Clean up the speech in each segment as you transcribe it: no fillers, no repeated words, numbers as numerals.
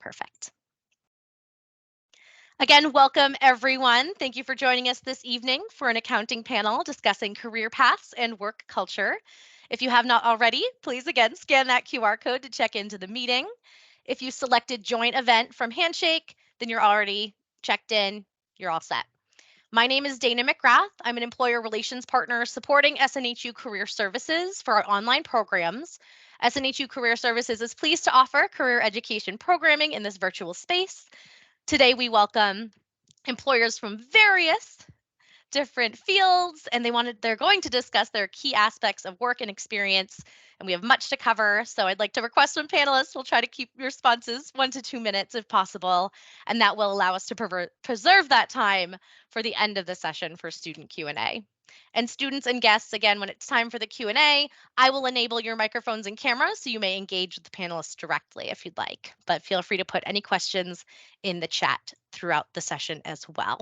Perfect. Again, welcome everyone. Thank you for joining us this evening for an accounting panel discussing career paths and work culture. If you have not already, please again scan that QR code to check into the meeting. If you selected joint event from Handshake, then you're already checked in, you're all set. My name is Dana McGrath. I'm an employer relations partner supporting SNHU Career Services for our online programs. SNHU Career Services is pleased to offer career education programming in this virtual space. Today, we welcome employers from various different fields, and they're going to discuss their key aspects of work and experience, and we have much to cover. So I'd like to request from panelists, we'll try to keep responses 1 to 2 minutes if possible, and that will allow us to preserve that time for the end of the session for student Q&A. And students and guests, again, when it's time for the Q&A, I will enable your microphones and cameras so you may engage with the panelists directly if you'd like, but feel free to put any questions in the chat throughout the session as well.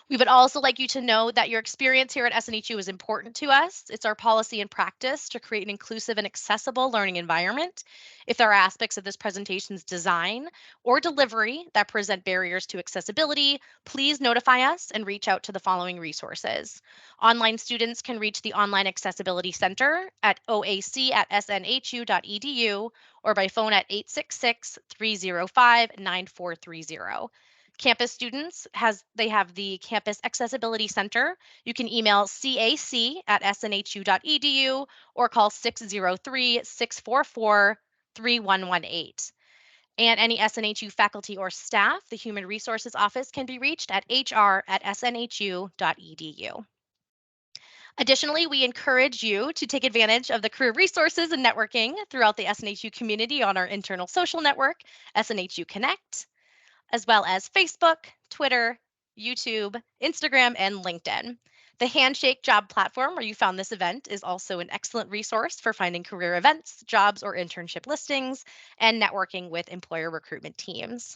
We would also like you to know that your experience here at SNHU is important to us. It's our policy and practice to create an inclusive and accessible learning environment. If there are aspects of this presentation's design or delivery that present barriers to accessibility, please notify us and reach out to the following resources. Online students can reach the Online Accessibility Center at oac@snhu.edu or by phone at 866-305-9430. Campus students have the Campus Accessibility Center. You can email cac@snhu.edu or call 603-644-3118. And any SNHU faculty or staff, the Human Resources Office can be reached at hr@snhu.edu. Additionally, we encourage you to take advantage of the career resources and networking throughout the SNHU community on our internal social network, SNHU Connect, as well as Facebook, Twitter, YouTube, Instagram, and LinkedIn. The Handshake job platform where you found this event is also an excellent resource for finding career events, jobs, or internship listings, and networking with employer recruitment teams.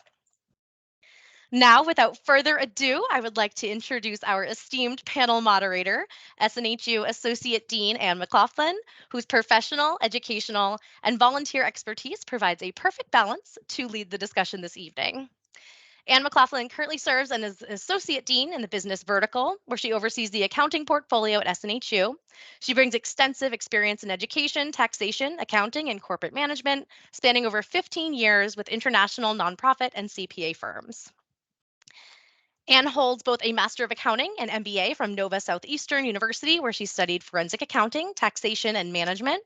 Now, without further ado, I would like to introduce our esteemed panel moderator, SNHU Associate Dean Anne McLaughlin, whose professional, educational, and volunteer expertise provides a perfect balance to lead the discussion this evening. Anne McLaughlin currently serves as Associate Dean in the Business Vertical, where she oversees the accounting portfolio at SNHU. She brings extensive experience in education, taxation, accounting, and corporate management, spanning over 15 years with international nonprofit and CPA firms. Anne holds both a Master of Accounting and MBA from Nova Southeastern University, where she studied forensic accounting, taxation, and management.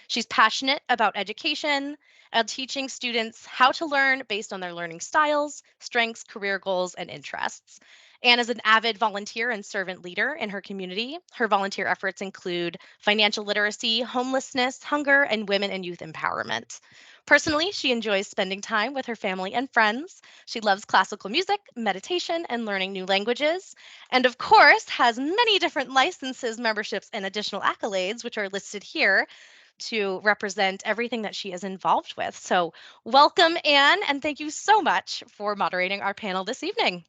She's passionate about education and teaching students how to learn based on their learning styles, strengths, career goals, and interests. Anne is an avid volunteer and servant leader in her community. Her volunteer efforts include financial literacy, homelessness, hunger, and women and youth empowerment. Personally, she enjoys spending time with her family and friends. She loves classical music, meditation, and learning new languages. And of course, has many different licenses, memberships, and additional accolades, which are listed here to represent everything that she is involved with. So welcome, Anne, and thank you so much for moderating our panel this evening.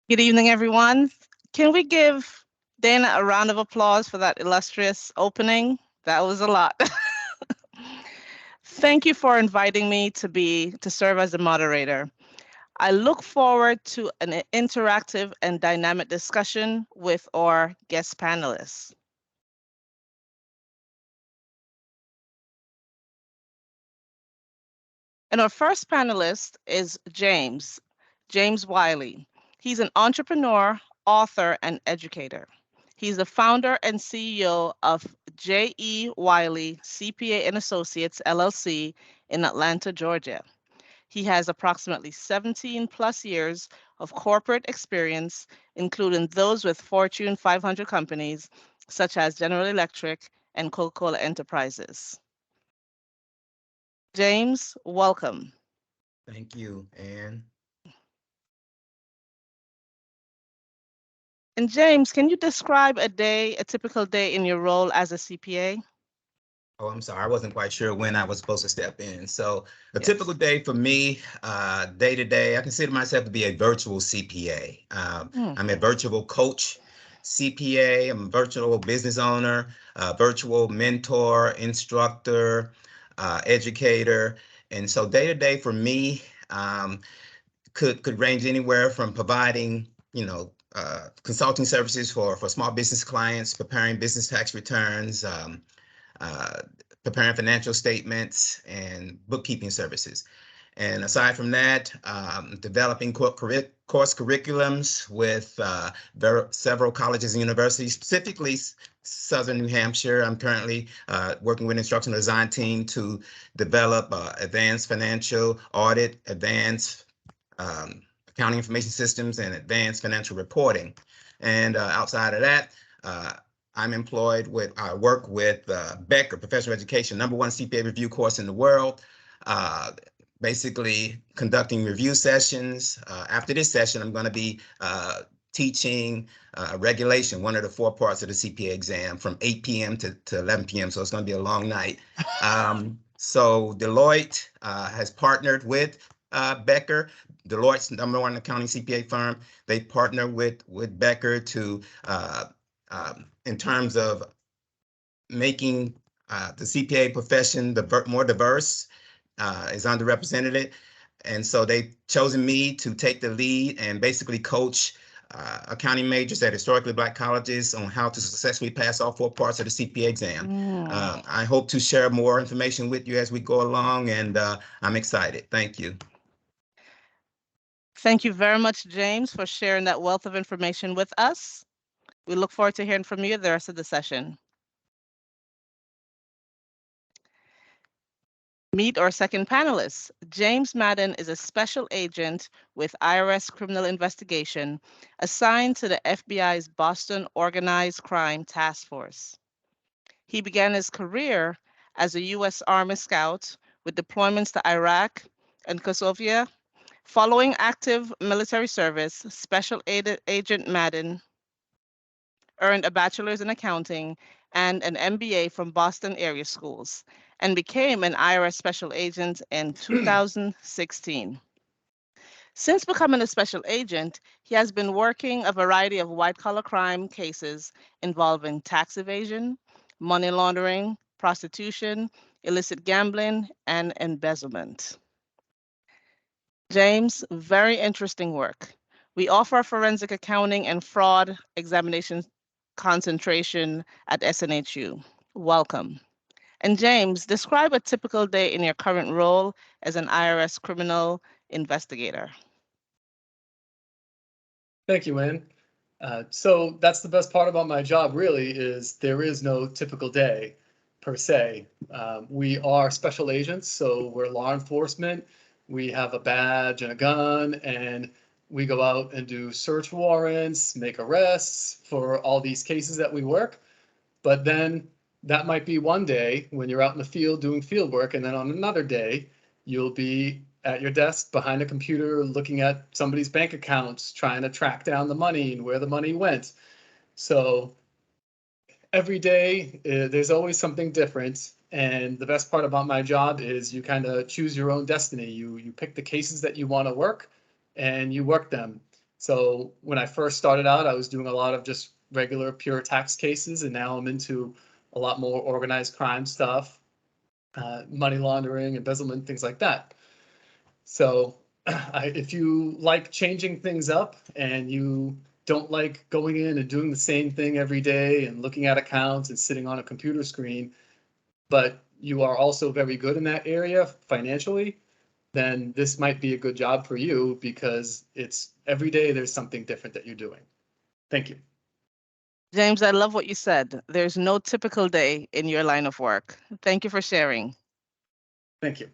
Good evening, everyone. Can we give Dana a round of applause for that illustrious opening? That was a lot. Thank you for inviting me to serve as the moderator. I look forward to an interactive and dynamic discussion with our guest panelists. And our first panelist is James Wiley. He's an entrepreneur, author, and educator. He's the founder and CEO of J.E. Wiley CPA and Associates, LLC in Atlanta, Georgia. He has approximately 17 plus years of corporate experience, including those with Fortune 500 companies, such as General Electric and Coca-Cola Enterprises. James, welcome. Thank you, Anne. And James, can you describe a typical day in your role as a CPA? Oh, I'm sorry. I wasn't quite sure when I was supposed to step in. So a typical day for me, day to day, I consider myself to be a virtual CPA. I'm a virtual coach CPA. I'm a virtual business owner, virtual mentor, instructor. educator. And so day to day for me could range anywhere from providing, consulting services for small business clients, preparing business tax returns, uh, preparing financial statements, and bookkeeping services. And aside from that, developing course curriculums with several colleges and universities, specifically Southern New Hampshire. I'm currently working with an instructional design team to develop advanced financial audit, advanced accounting information systems, and advanced financial reporting. And outside of that, I'm employed I work with Becker Professional Education, #1 CPA review course in the world. Basically conducting review sessions. After this session, I'm going to be teaching regulation, one of the 4 parts of the CPA exam, from 8 p.m. to 11 p.m. So it's going to be a long night. So Deloitte has partnered with Becker. Deloitte's #1 accounting CPA firm. They partner with Becker to in terms of making the CPA profession more diverse, is underrepresented. And so they've chosen me to take the lead and basically coach accounting majors at historically Black colleges on how to successfully pass all 4 parts of the CPA exam. I hope to share more information with you as we go along, and I'm excited. Thank you. Thank you very much, James, for sharing that wealth of information with us. We look forward to hearing from you the rest of the session. Meet our second panelist. James Madden is a special agent with IRS Criminal Investigation assigned to the FBI's Boston Organized Crime Task Force. He began his career as a U.S. Army Scout with deployments to Iraq and Kosovo. Following active military service, Special Agent Madden earned a bachelor's in accounting and an MBA from Boston area schools, and became an IRS special agent in 2016. Since becoming a special agent, he has been working a variety of white-collar crime cases involving tax evasion, money laundering, prostitution, illicit gambling, and embezzlement. James, very interesting work. We offer forensic accounting and fraud examination concentration at SNHU. Welcome. And James, describe a typical day in your current role as an IRS criminal investigator. Thank you, Ann. So that's the best part about my job, really, is there is no typical day per se. We are special agents, so we're law enforcement. We have a badge and a gun, and we go out and do search warrants, make arrests for all these cases that we work. But then that might be one day when you're out in the field doing field work, and then on another day, you'll be at your desk behind a computer looking at somebody's bank accounts, trying to track down the money and where the money went. So every day, there's always something different. And the best part about my job is you kind of choose your own destiny. You pick the cases that you want to work and you work them. So when I first started out, I was doing a lot of just regular pure tax cases, and now I'm into a lot more organized crime stuff, money laundering, embezzlement, things like that. So if you like changing things up and you don't like going in and doing the same thing every day and looking at accounts and sitting on a computer screen, but you are also very good in that area financially, then this might be a good job for you, because it's every day there's something different that you're doing. Thank you. James, I love what you said. There's no typical day in your line of work. Thank you for sharing. Thank you.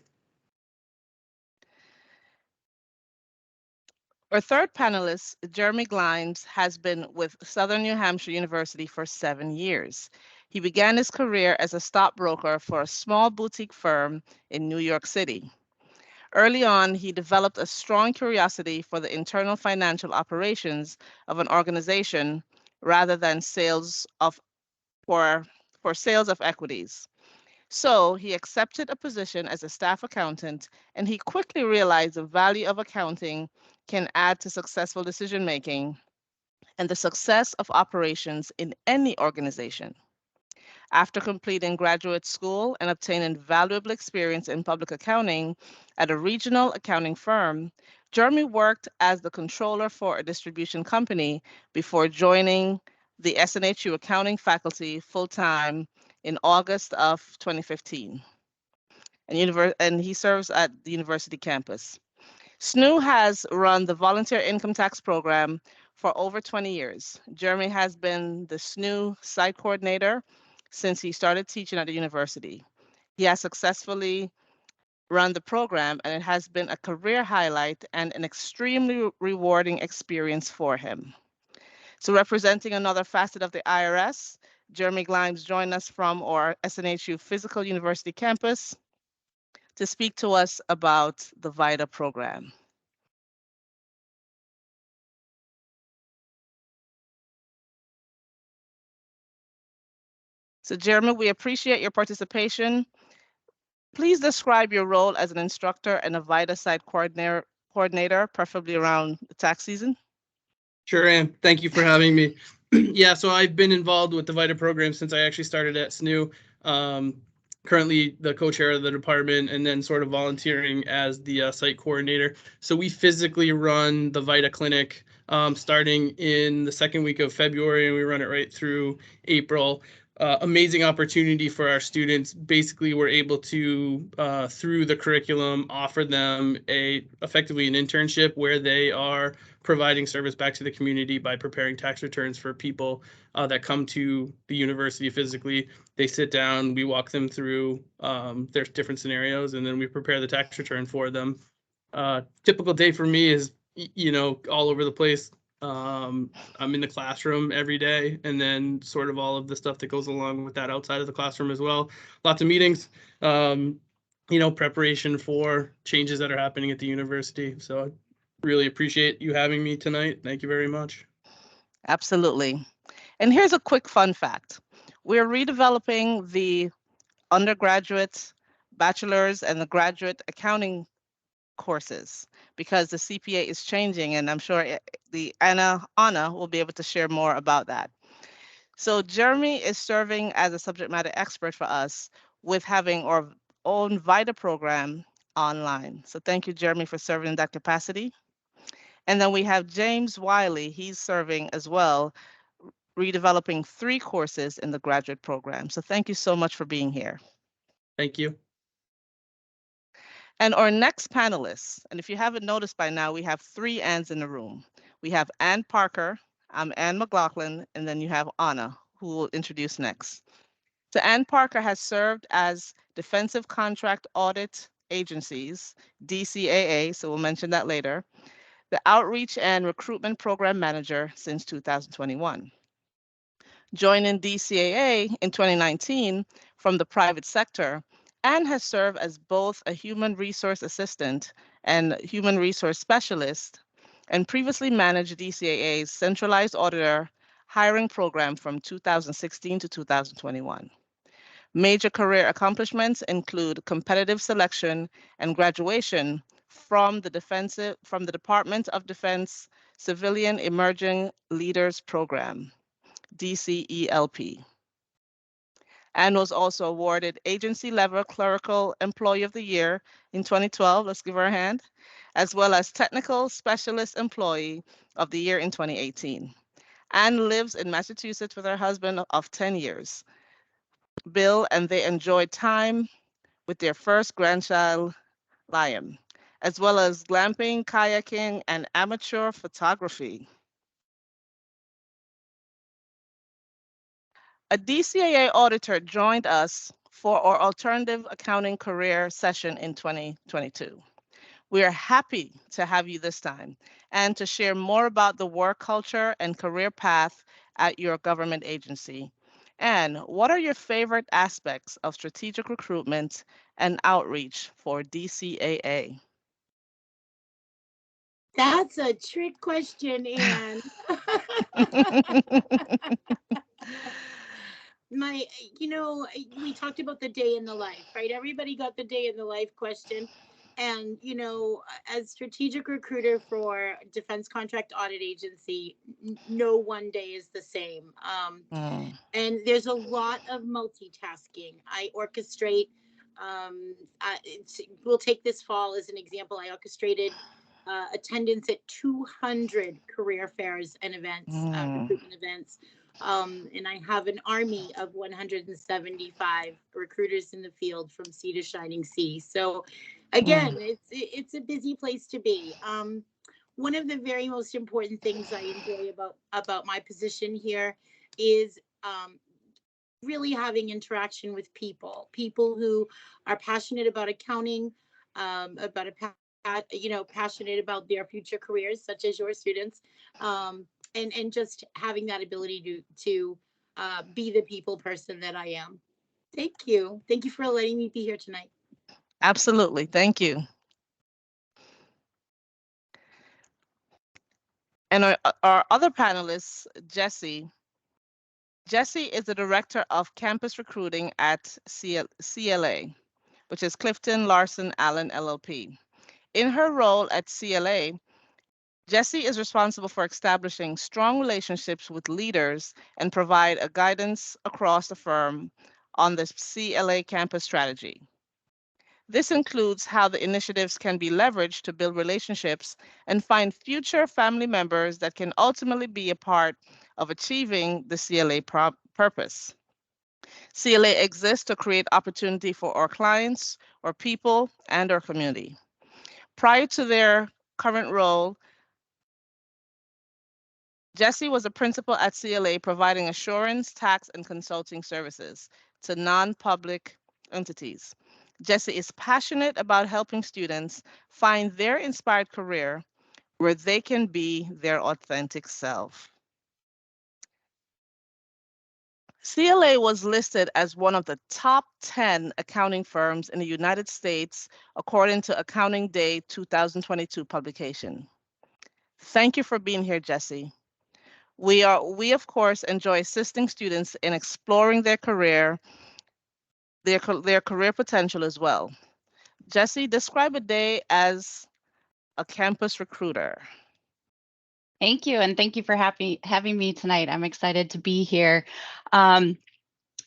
Our third panelist, Jeremy Glines, has been with Southern New Hampshire University for 7 years. He began his career as a stockbroker for a small boutique firm in New York City. Early on, he developed a strong curiosity for the internal financial operations of an organization rather than sales of for sales of equities. So he accepted a position as a staff accountant, and he quickly realized the value of accounting can add to successful decision making and the success of operations in any organization. After completing graduate school and obtaining valuable experience in public accounting at a regional accounting firm, Jeremy worked as the controller for a distribution company before joining the SNHU accounting faculty full-time in August of 2015. And he serves at the university campus. SNHU has run the volunteer income tax program for over 20 years. Jeremy has been the SNHU site coordinator since he started teaching at the university. He has successfully run the program, and it has been a career highlight and an extremely rewarding experience for him. So representing another facet of the IRS, Jeremy Glimes joined us from our SNHU Physical University campus to speak to us about the VITA program. So Jeremy, we appreciate your participation. Please describe your role as an instructor and a VITA site coordinator, preferably around the tax season. Sure am. Thank you for having me. Yeah, so I've been involved with the VITA program since I actually started at SNHU. Currently the co-chair of the department, and then sort of volunteering as the site coordinator. So we physically run the VITA clinic starting in the second week of February, and we run it right through April. Amazing opportunity for our students. Basically, we're able to, through the curriculum, offer them effectively an internship where they are providing service back to the community by preparing tax returns for people that come to the university physically. They sit down, we walk them through their different scenarios, and then we prepare the tax return for them. Typical day for me is, all over the place. I'm in the classroom every day, and then sort of all of the stuff that goes along with that outside of the classroom as well. Lots of meetings, preparation for changes that are happening at the university. So I really appreciate you having me tonight. Thank you very much. Absolutely. And here's a quick fun fact. We're redeveloping the undergraduate, bachelor's, and the graduate accounting courses because the CPA is changing, and I'm sure Anna will be able to share more about that. So Jeremy is serving as a subject matter expert for us with having our own VITA program online. So thank you, Jeremy, for serving in that capacity. And then we have James Wiley. He's serving as well, redeveloping 3 courses in the graduate program. So thank you so much for being here. Thank you. And our next panelists, and if you haven't noticed by now, we have 3 Anns in the room. We have Ann Parker, I'm Ann McLaughlin, and then you have Anna, who will introduce next. So Ann Parker has served as Defensive Contract Audit Agencies, DCAA, so we'll mention that later, the Outreach and Recruitment Program Manager since 2021. Joining DCAA in 2019 from the private sector, Ann has served as both a human resource assistant and human resource specialist, and previously managed DCAA's centralized auditor hiring program from 2016 to 2021. Major career accomplishments include competitive selection and graduation from the Department of Defense Civilian Emerging Leaders Program, DCELP, and was also awarded Agency Level Clerical Employee of the Year in 2012, let's give her a hand, as well as Technical Specialist Employee of the Year in 2018. Anne lives in Massachusetts with her husband of 10 years, Bill, and they enjoy time with their first grandchild, Liam, as well as glamping, kayaking, and amateur photography. A DCAA auditor joined us for our alternative accounting career session in 2022. We are happy to have you this time and to share more about the work culture and career path at your government agency. And what are your favorite aspects of strategic recruitment and outreach for DCAA? That's a trick question, Anne. We talked about the day in the life, right? Everybody got the day in the life question. And, as strategic recruiter for Defense Contract Audit Agency, no one day is the same. And there's a lot of multitasking. I orchestrate, we'll take this fall as an example. I orchestrated attendance at 200 career fairs and events, recruitment events. And I have an army of 175 recruiters in the field from sea to shining sea. So again, it's a busy place to be. One of the very most important things I enjoy about my position here is really having interaction with people who are passionate about accounting, about passionate about their future careers, such as your students, and just having that ability to be the people person that I am. Thank you for letting me be here tonight. Absolutely, thank you. And our other panelist, Jessie. Jessie is the Director of Campus Recruiting at CLA, which is Clifton Larson Allen LLP. In her role at CLA, Jessie is responsible for establishing strong relationships with leaders and provide a guidance across the firm on the CLA campus strategy. This includes how the initiatives can be leveraged to build relationships and find future family members that can ultimately be a part of achieving the CLA purpose. CLA exists to create opportunity for our clients, our people, and our community. Prior to their current role, Jessie was a principal at CLA providing assurance, tax, and consulting services to non-public entities. Jessie is passionate about helping students find their inspired career where they can be their authentic self. CLA was listed as one of the top 10 accounting firms in the United States, according to Accounting Day 2022 publication. Thank you for being here, Jessie. We of course enjoy assisting students in exploring their career, their career potential as well. Jessie, describe a day as a campus recruiter. Thank you, and thank you for having me tonight. I'm excited to be here.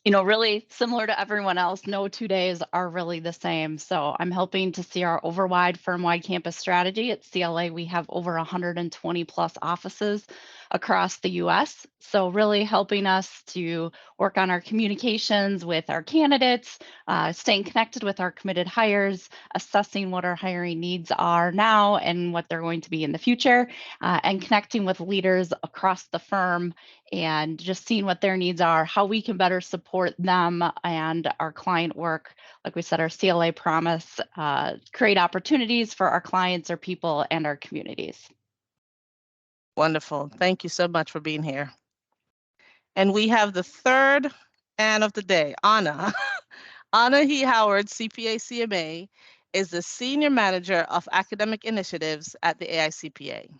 Really similar to everyone else, no 2 days are really the same. So I'm helping to see our overwide firm-wide campus strategy. At CLA, we have over 120 plus offices across the US. So really helping us to work on our communications with our candidates, staying connected with our committed hires, assessing what our hiring needs are now and what they're going to be in the future, and connecting with leaders across the firm and just seeing what their needs are, how we can better support them and our client work. Like we said, our CLA promise, create opportunities for our clients, our people, and our communities. Wonderful. Thank you so much for being here. And we have the third Ann of the day, Anna. Anna He Howard, CPA CMA, is the Senior Manager of Academic Initiatives at the AICPA.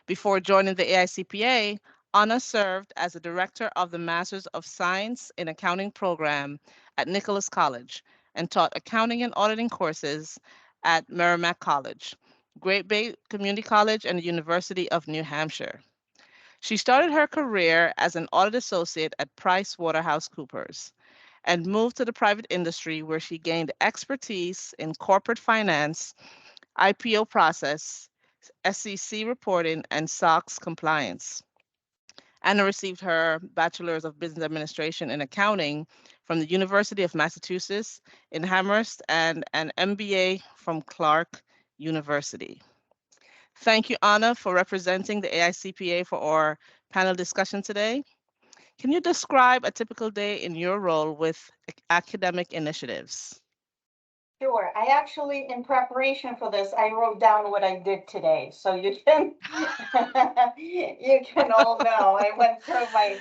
Before joining the AICPA, Anna served as the Director of the Masters of Science in Accounting program at Nicholas College and taught accounting and auditing courses at Merrimack College, Great Bay Community College, and the University of New Hampshire. She started her career as an audit associate at PricewaterhouseCoopers and moved to the private industry where she gained expertise in corporate finance, IPO process, SEC reporting, and SOX compliance. Anna received her Bachelor's of Business Administration in Accounting from the University of Massachusetts in Amherst and an MBA from Clark University. Thank you, Anna, for representing the AICPA for our panel discussion today. Can you describe a typical day in your role with academic initiatives? Sure. I actually, in preparation for this, I wrote down what I did today, so you can you can all know. I went through my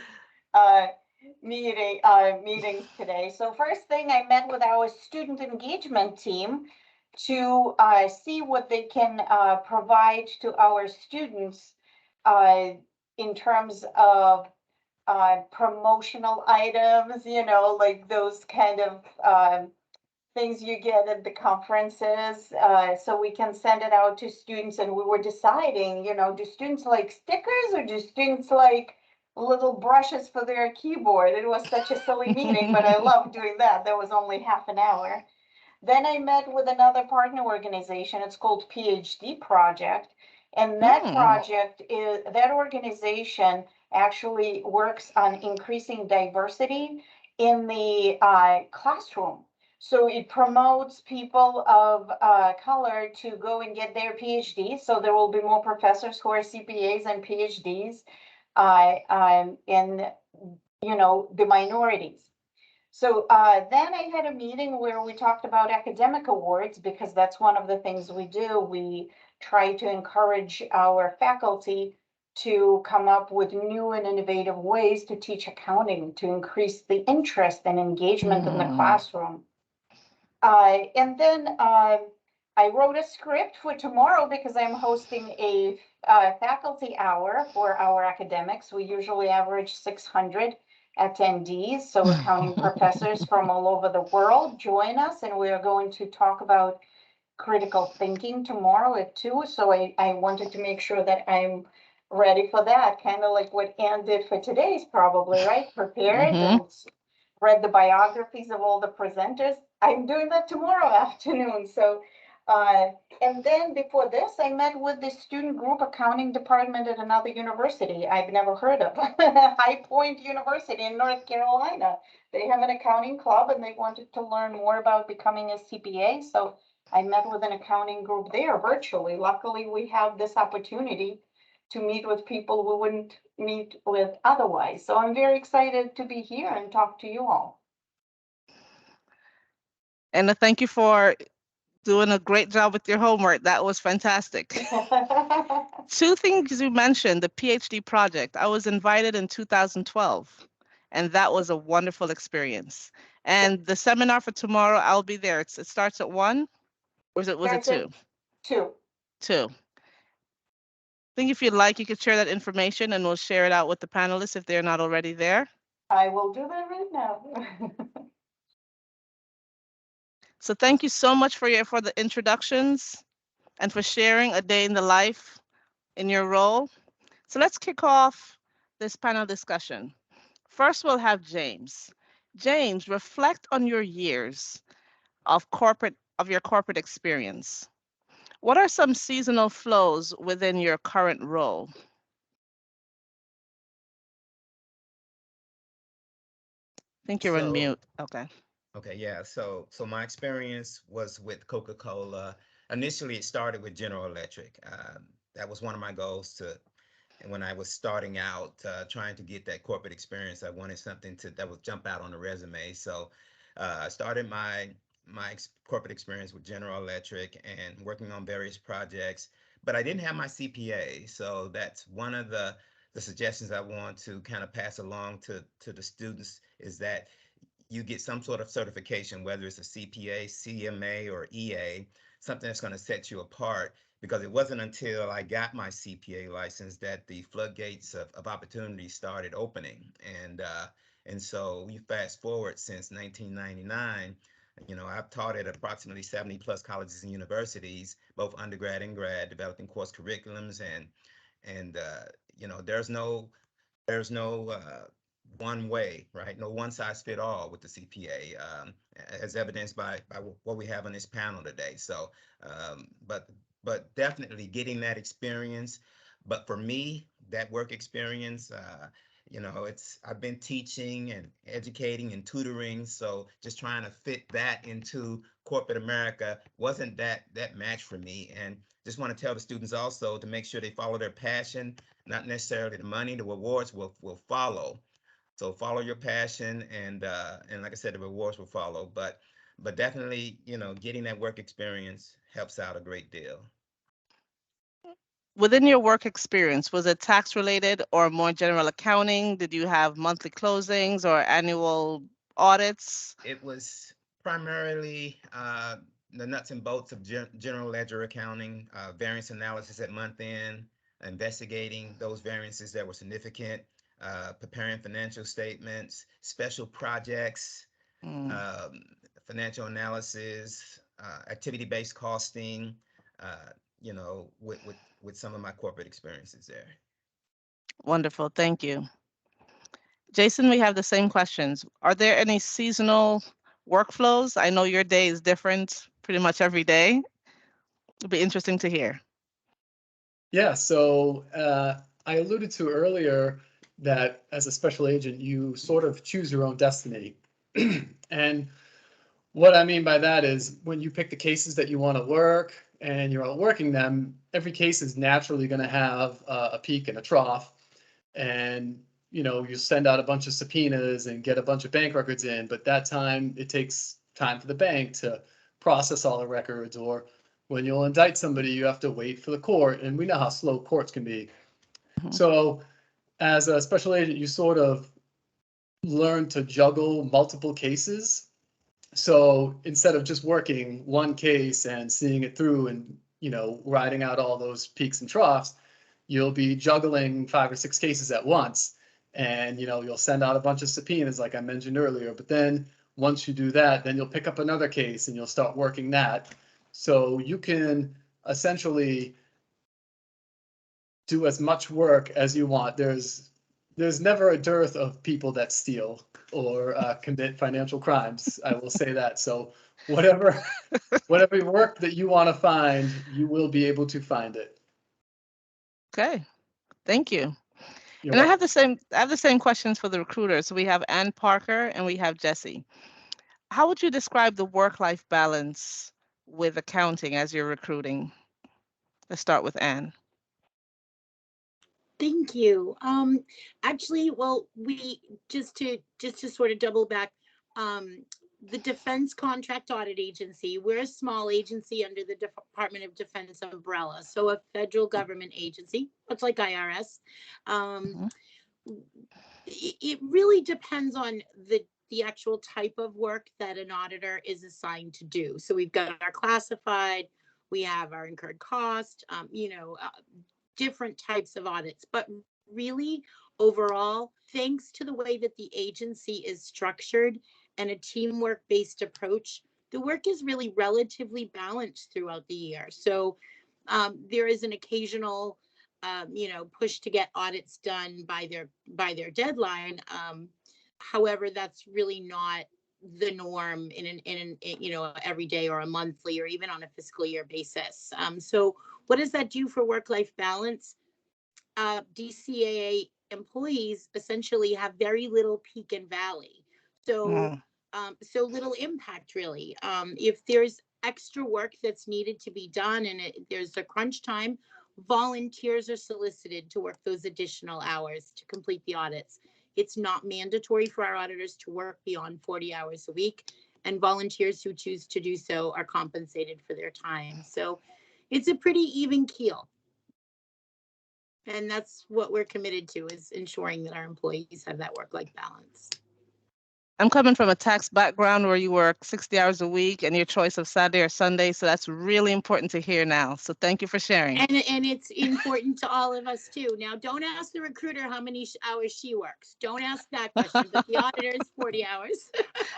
meetings today. So first thing, I met with our student engagement team to see what they can provide to our students in terms of promotional items, like those kind of things you get at the conferences, so we can send it out to students. And we were deciding, do students like stickers or do students like little brushes for their keyboard? It was such a silly meeting, but I loved doing that. That was only half an hour. Then I met with another partner organization. It's called PhD Project. And that project is, that organization actually works on increasing diversity in the classroom. So it promotes people of color to go and get their PhDs. So there will be more professors who are CPAs and PhDs in, the minorities. So then I had a meeting where we talked about academic awards, because that's one of the things we do. We try to encourage our faculty to come up with new and innovative ways to teach accounting, to increase the interest and engagement in the classroom. And then I wrote a script for tomorrow because I'm hosting a faculty hour for our academics. We usually average 600 attendees. So accounting professors from all over the world join us, and we are going to talk about critical thinking tomorrow at 2. So I wanted to make sure that I'm ready for that, kind of like what Anne did for today's, probably, right? Prepared and read the biographies of all the presenters. I'm doing that tomorrow afternoon. So, and then before this, I met with the student group accounting department at another university I've never heard of, High Point University in North Carolina. They have an accounting club and they wanted to learn more about becoming a CPA. So I met with an accounting group there virtually. Luckily, we have this opportunity to meet with people we wouldn't meet with otherwise. So I'm very excited to be here and talk to you all. And thank you for doing a great job with your homework. That was fantastic. 2 things you mentioned, the PhD project. I was invited in 2012, and that was a wonderful experience. And the seminar for tomorrow, I'll be there. It starts at 1, or was it 2? 2. 2. I think if you'd like, you could share that information and we'll share it out with the panelists if they're not already there. I will do that right now. So thank you so much for the introductions and for sharing a day in the life in your role. So let's kick off this panel discussion. First, we'll have James. James, reflect on your years of your corporate experience. What are some seasonal flows within your current role? I think you're on mute. Okay. Okay, yeah. So my experience was with Coca-Cola. Initially, it started with General Electric. That was one of my goals and when I was starting out, trying to get that corporate experience, I wanted something that would jump out on the resume. So I started my corporate experience with General Electric and working on various projects, but I didn't have my CPA. So that's one of the suggestions I want to kind of pass along to the students, is that you get some sort of certification, whether it's a CPA, CMA, or EA, something that's going to set you apart. Because it wasn't until I got my CPA license that the floodgates of opportunity started opening. And so you fast forward since 1999, I've taught at approximately 70 plus colleges and universities, both undergrad and grad, developing course curriculums, and there's no one way, right? No one size fit all with the CPA, as evidenced by what we have on this panel today. So, but definitely getting that experience. But for me, that work experience, I've been teaching and educating and tutoring, so just trying to fit that into corporate America wasn't that match for me. And just want to tell the students also to make sure they follow their passion, not necessarily the money. The rewards will follow. So follow your passion, and like I said, the rewards will follow. But definitely, getting that work experience helps out a great deal. Within your work experience, was it tax related or more general accounting? Did you have monthly closings or annual audits? It was primarily the nuts and bolts of general ledger accounting, variance analysis at month end, investigating those variances that were significant, preparing financial statements, special projects, financial analysis, activity-based costing, with some of my corporate experiences there. Wonderful, thank you. Jason, we have the same questions. Are there any seasonal workflows? I know your day is different pretty much every day. It'll be interesting to hear. Yeah, so I alluded to earlier that as a special agent, you sort of choose your own destiny. And what I mean by that is when you pick the cases that you want to work and you're out working them, every case is naturally going to have a peak and a trough. And you send out a bunch of subpoenas and get a bunch of bank records in, but that time it takes time for the bank to process all the records, or when you'll indict somebody, you have to wait for the court, and we know how slow courts can be. Mhm. So as a special agent, you sort of learn to juggle multiple cases. So instead of just working one case and seeing it through and riding out all those peaks and troughs, you'll be juggling 5 or 6 cases at once. And you'll send out a bunch of subpoenas like I mentioned earlier, but then once you do that, then you'll pick up another case and you'll start working that. So you can essentially do as much work as you want. There's never a dearth of people that steal or commit financial crimes. I will say that. So whatever work that you want to find, you will be able to find it. Okay, thank you. You're And I welcome. have the same questions for the recruiters. So we have Ann Parker and we have Jesse. How would you describe the work-life balance with accounting as you're recruiting? Let's start with Ann. Thank you. Actually, well, we just to sort of double back, the Defense Contract Audit Agency, we're a small agency under the Department of Defense umbrella, so a federal government agency, much like IRS. Mhm. It really depends on the actual type of work that an auditor is assigned to do. So we've got our classified, we have our incurred cost, different types of audits, but really overall, thanks to the way that the agency is structured and a teamwork based approach, the work is really relatively balanced throughout the year. So there is an occasional push to get audits done by their deadline. However, that's really not the norm in every day or a monthly or even on a fiscal year basis. So what does that do for work-life balance? DCAA employees essentially have very little peak and valley. So Mm. so little impact really. If there's extra work that's needed to be done and there's a crunch time, volunteers are solicited to work those additional hours to complete the audits. It's not mandatory for our auditors to work beyond 40 hours a week, and volunteers who choose to do so are compensated for their time. So it's a pretty even keel. And that's what we're committed to, is ensuring that our employees have that work-life balance. I'm coming from a tax background where you work 60 hours a week and your choice of Saturday or Sunday. So that's really important to hear now. So thank you for sharing. And it's important to all of us too. Now, don't ask the recruiter how many hours she works. Don't ask that question, but the auditor is 40 hours.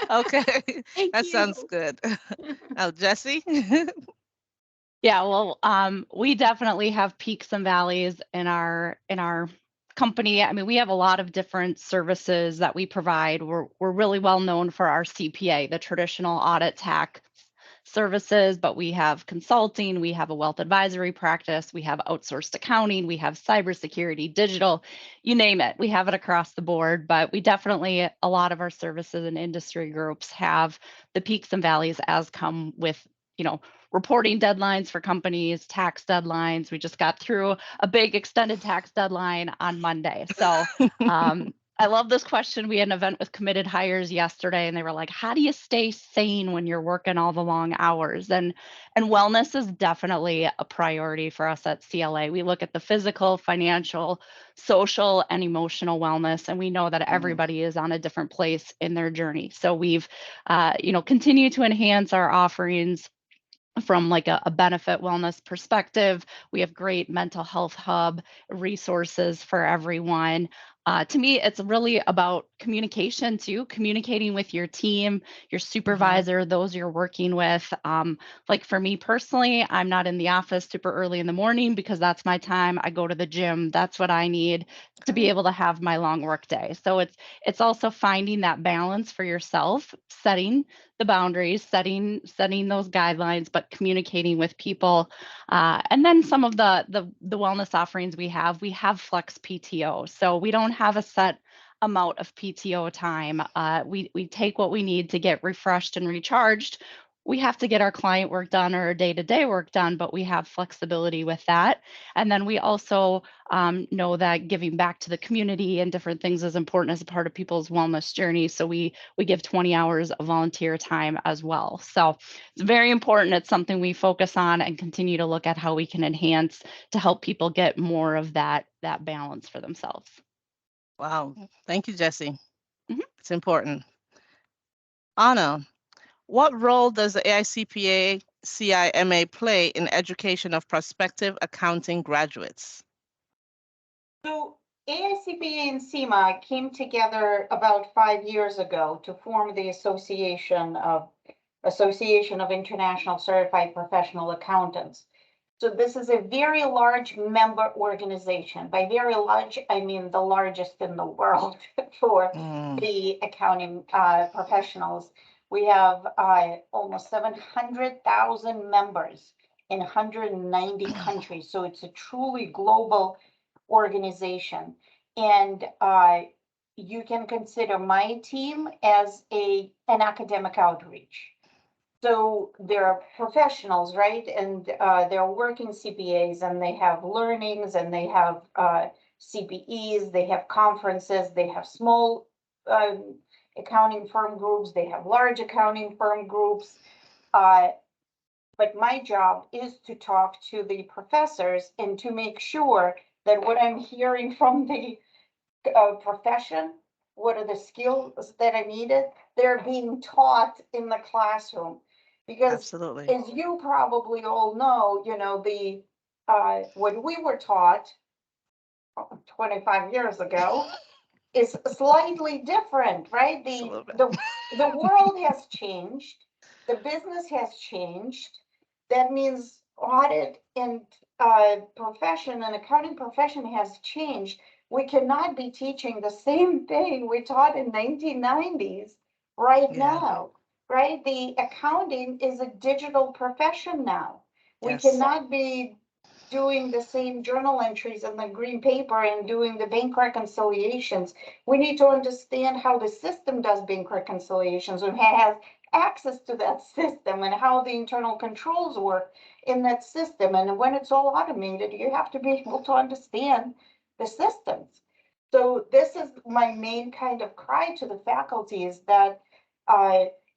Okay, that you. sounds good. Oh, Jesse? Yeah, well, we definitely have peaks and valleys in our company. I mean, we have a lot of different services that we provide. We're really well known for our CPA, the traditional audit tax services, but we have consulting, we have a wealth advisory practice, we have outsourced accounting, we have cybersecurity, digital, you name it. We have it across the board, but we definitely, a lot of our services and industry groups have the peaks and valleys as come with, reporting deadlines for companies, tax deadlines. We just got through a big extended tax deadline on Monday. So I love this question. We had an event with committed hires yesterday, and they were like, how do you stay sane when you're working all the long hours? And wellness is definitely a priority for us at CLA. We look at the physical, financial, social, and emotional wellness, and we know that everybody is on a different place in their journey. So we've, continued to enhance our offerings from like a benefit wellness perspective. We have great mental health hub resources for everyone. To me, it's really about communication too, communicating with your team, your supervisor, those you're working with. Like for me personally, I'm not in the office super early in the morning because that's my time. I go to the gym. That's what I need to be able to have my long work day. So it's also finding that balance for yourself, setting the boundaries, setting those guidelines, but communicating with people. And then some of the wellness offerings we have flex PTO. So we don't have a set amount of PTO time. We take what we need to get refreshed and recharged. We have to get our client work done or our day-to-day work done, but we have flexibility with that. And then we also know that giving back to the community and different things is important as a part of people's wellness journey. So we give 20 hours of volunteer time as well. So it's very important. It's something we focus on and continue to look at how we can enhance to help people get more of that balance for themselves. Wow. Thank you, Jessie. Mhm. It's important. Anna, what role does the AICPA CIMA play in education of prospective accounting graduates? So AICPA and CIMA came together about 5 years ago to form the Association of International Certified Professional Accountants. So this is a very large member organization. By very large, I mean the largest in the world for the accounting professionals. We have almost 700,000 members in 190 countries. So it's a truly global organization. And you can consider my team as an academic outreach. So they're professionals, right? And they're working CPAs, and they have learnings, and they have CPEs, they have conferences, they have small accounting firm groups, they have large accounting firm groups. But my job is to talk to the professors and to make sure that what I'm hearing from the profession, what are the skills that are needed, they're being taught in the classroom. Because Absolutely. as you probably all know, the what we were taught 25 years ago is slightly different, right? The world has changed, the business has changed. That means audit and profession and accounting profession has changed. We cannot be teaching the same thing we taught in 1990s right now, right? The accounting is a digital profession now. We cannot be doing the same journal entries in the green paper and doing the bank reconciliations. We need to understand how the system does bank reconciliations and has access to that system and how the internal controls work in that system. And when it's all automated, you have to be able to understand the systems. So this is my main kind of cry to the faculty, is that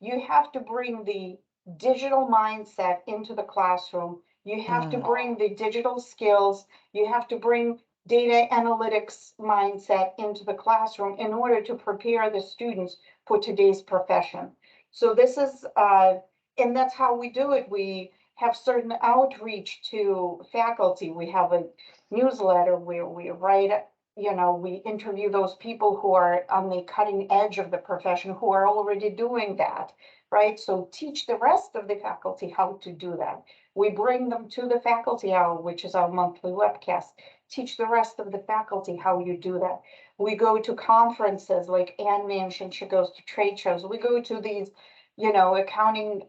you have to bring the digital mindset into the classroom. You have to bring the digital skills. You have to bring data analytics mindset into the classroom in order to prepare the students for today's profession. So this is, and that's how we do it. We have certain outreach to faculty. We have a newsletter where we write, we interview those people who are on the cutting edge of the profession, who are already doing that, right? So teach the rest of the faculty how to do that. We bring them to the faculty hour, which is our monthly webcast. Teach the rest of the faculty how you do that. We go to conferences, like Ann mentioned, she goes to trade shows. We go to these, accounting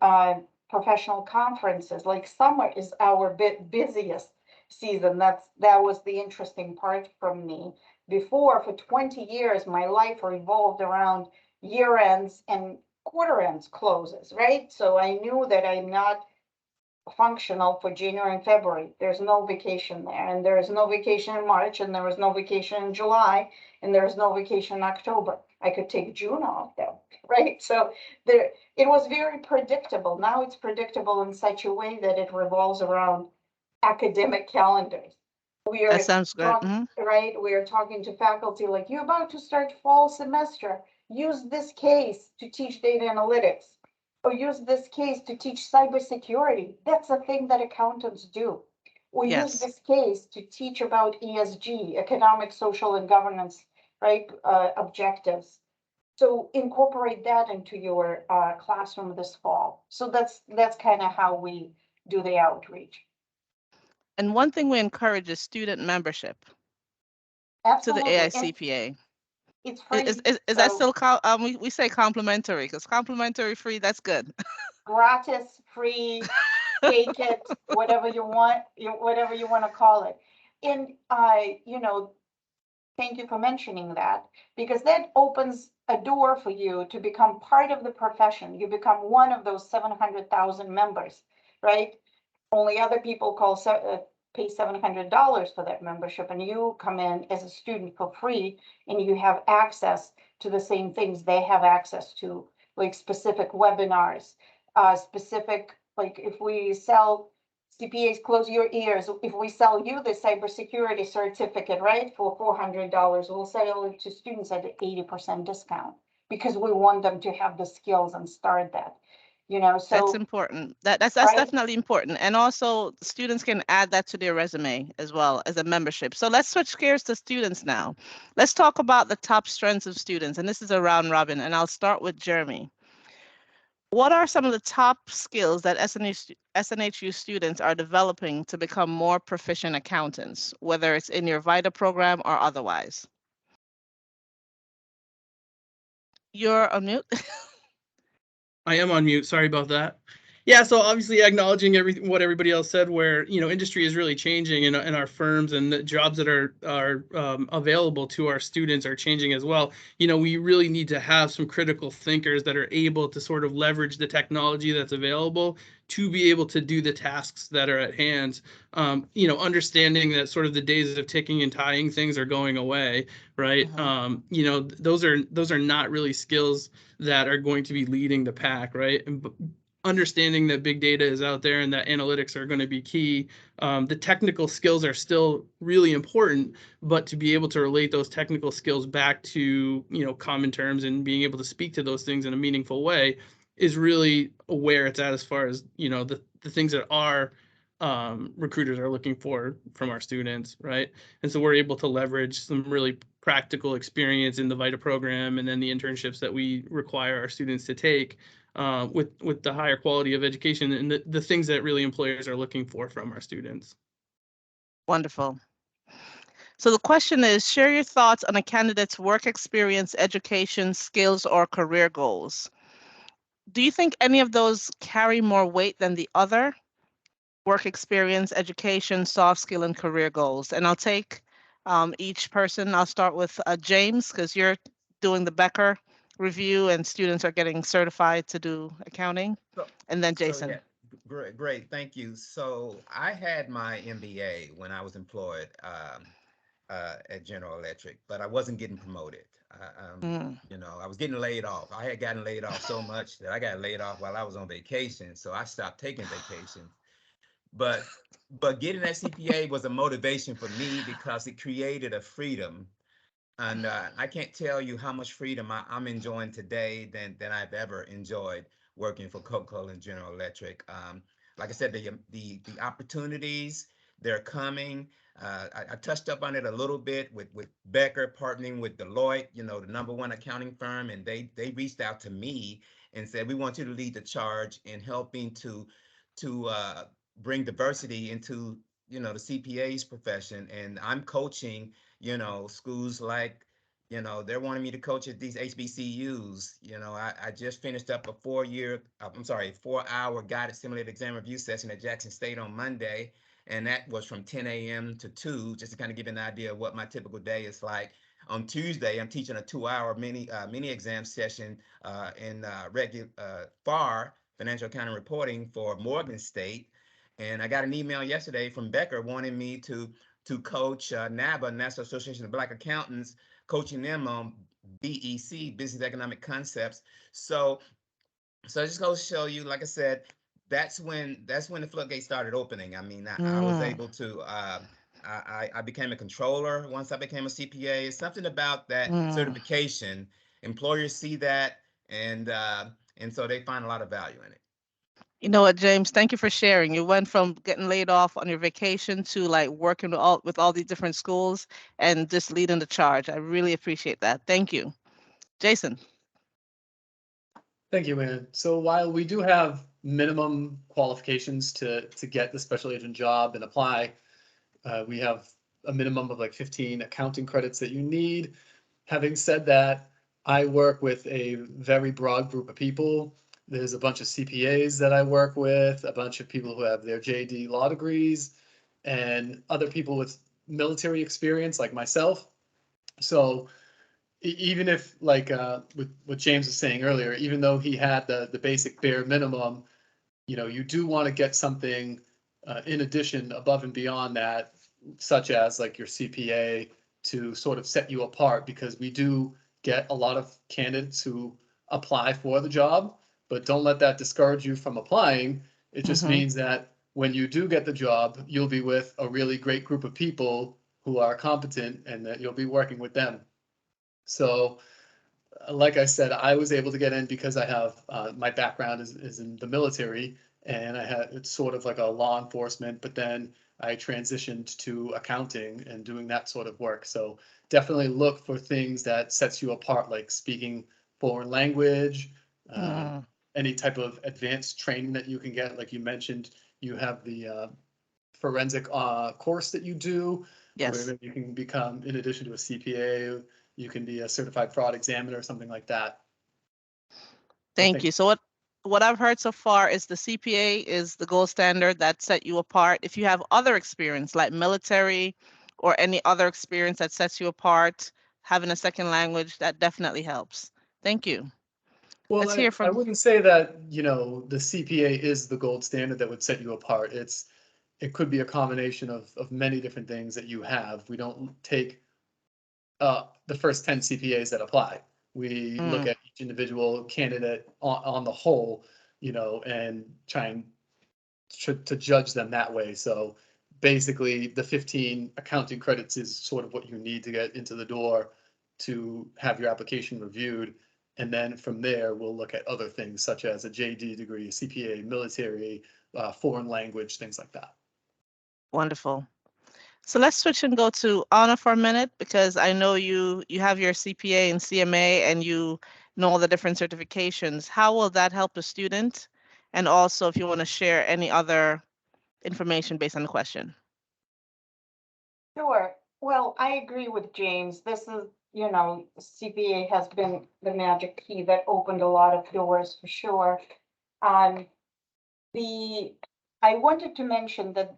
professional conferences. Like summer is our busiest season. That was the interesting part from me. Before, for 20 years, my life revolved around year ends and quarter ends closes, right? So I knew that I'm not functional for January and February. There's no vacation there, and there is no vacation in March, and there was no vacation in July, and there is no vacation in October. I could take June off though, right? So it was very predictable. Now it's predictable in such a way that it revolves around academic calendars. That sounds good. Right? We are talking to faculty like, you're about to start fall semester. Use this case to teach data analytics, or use this case to teach cybersecurity. That's a thing that accountants do. Or use this case to teach about ESG, economic, social, and governance right? Objectives. So incorporate that into your classroom this fall. So that's kind of how we do the outreach. And one thing we encourage is student membership to the Absolutely. AICPA. It's free. Is that still we say complimentary, because complimentary free, that's good. Gratis, free, take it, whatever you want, whatever you want to call it. And thank you for mentioning that, because that opens a door for you to become part of the profession. You become one of those 700,000 members, right? Only other people pay $700 for that membership, and you come in as a student for free, and you have access to the same things they have access to, like specific webinars, specific, like if we sell CPAs, close your ears. If we sell you the cybersecurity certificate, right, for $400, we'll sell it to students at an 80% discount, because we want them to have the skills and start that. So that's important. That's right? definitely important. And also students can add that to their resume as well as a membership. So let's switch gears to students now. Let's talk about the top strengths of students. And this is a round robin, and I'll start with Jeremy. What are some of the top skills that SNHU students are developing to become more proficient accountants, whether it's in your VITA program or otherwise? You're on mute. I am on mute. Sorry about that. Yeah, so obviously acknowledging what everybody else said, where industry is really changing, and our firms and the jobs that are available to our students are changing as well. We really need to have some critical thinkers that are able to sort of leverage the technology that's available to be able to do the tasks that are at hand. Understanding that sort of the days of ticking and tying things are going away, right? Those are not really skills that are going to be leading the pack, right? And understanding that big data is out there and that analytics are going to be key. The technical skills are still really important, but to be able to relate those technical skills back to common terms and being able to speak to those things in a meaningful way is really where it's at, as far as the things that our recruiters are looking for from our students, right? And so we're able to leverage some really practical experience in the VITA program, and then the internships that we require our students to take, with the higher quality of education and the things that really employers are looking for from our students. Wonderful. So the question is, share your thoughts on a candidate's work experience, education, skills, or career goals. Do you think any of those carry more weight than the other? Work experience, education, soft skill, and career goals. And I'll take each person. I'll start with James, because you're doing the Becker review and students are getting certified to do accounting. And then Jason. Yeah. Great. Thank you. So I had my MBA when I was employed at General Electric, but I wasn't getting promoted. I was getting laid off. I had gotten laid off so much that I got laid off while I was on vacation. So I stopped taking vacations. But getting that CPA was a motivation for me, because it created a freedom. And I can't tell you how much freedom I'm enjoying today than I've ever enjoyed working for Coca-Cola and General Electric. Like I said, the opportunities, they're coming. I touched up on it a little bit with Becker partnering with Deloitte, the #1 accounting firm, and they reached out to me and said, we want you to lead the charge in helping to bring diversity into the CPA's profession. And I'm coaching schools like, they're wanting me to coach at these HBCUs. I just finished up a 4-hour guided simulated exam review session at Jackson State on Monday. And that was from 10 a.m. to 2, just to kind of give you an idea of what my typical day is like. On Tuesday, I'm teaching a 2-hour mini exam session in FAR, Financial Accounting Reporting, for Morgan State. And I got an email yesterday from Becker wanting me to coach NABA, National Association of Black Accountants, coaching them on BEC, Business Economic Concepts. So it just goes to show you, like I said, that's when the floodgates started opening. I mean, I was able to. I became a controller once I became a CPA. It's something about that certification. Employers see that, and so they find a lot of value in it. You know what, James? Thank you for sharing. You went from getting laid off on your vacation to like working with all these different schools and just leading the charge. I really appreciate that. Thank you. Jason. Thank you, Ann. So while we do have minimum qualifications to get the special agent job and apply, we have a minimum of like 15 accounting credits that you need. Having said that, I work with a very broad group of people. There's a bunch of CPAs that I work with, a bunch of people who have their JD law degrees, and other people with military experience like myself. So even if like with what James was saying earlier, even though he had the basic bare minimum, you do want to get something in addition, above and beyond that, such as like your CPA, to sort of set you apart, because we do get a lot of candidates who apply for the job, but don't let that discourage you from applying. It just means that when you do get the job, you'll be with a really great group of people who are competent, and that you'll be working with them. So like I said, I was able to get in because I have my background is in the military, and it's sort of like a law enforcement, but then I transitioned to accounting and doing that sort of work. So definitely look for things that sets you apart, like speaking foreign language, any type of advanced training that you can get. Like you mentioned, you have the forensic course that you do, Yes. where you can become, in addition to a CPA, you can be a certified fraud examiner or something like that. Thank you. So what I've heard so far is the CPA is the gold standard that set you apart. If you have other experience like military or any other experience that sets you apart, having a second language, that definitely helps. Thank you. Well, Let's hear I from. wouldn't say that, the CPA is the gold standard that would set you apart. It could be a combination of many different things that you have. We don't take the first 10 CPAs that apply. We look at each individual candidate on the whole, and try and to judge them that way. So basically, the 15 accounting credits is sort of what you need to get into the door to have your application reviewed. And then from there, we'll look at other things such as a JD degree, CPA, military, foreign language, things like that. Wonderful. So let's switch and go to Anna for a minute, because I know you have your CPA and CMA and you know all the different certifications. How will that help a student? And also, if you want to share any other information based on the question. Sure. Well, I agree with James. This is, CPA has been the magic key that opened a lot of doors for sure. I wanted to mention that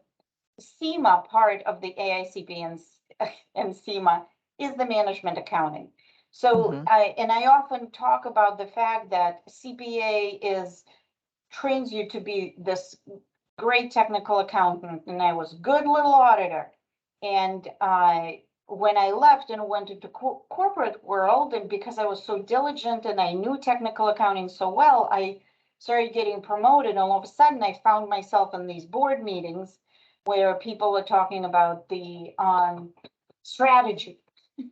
SEMA part of the AICP and SEMA is the management accounting. So I often talk about the fact that CPA trains you to be this great technical accountant, and I was good little auditor. And when I left and went into corporate world, and because I was so diligent and I knew technical accounting so well, I started getting promoted. All of a sudden, I found myself in these board meetings where people were talking about the strategy.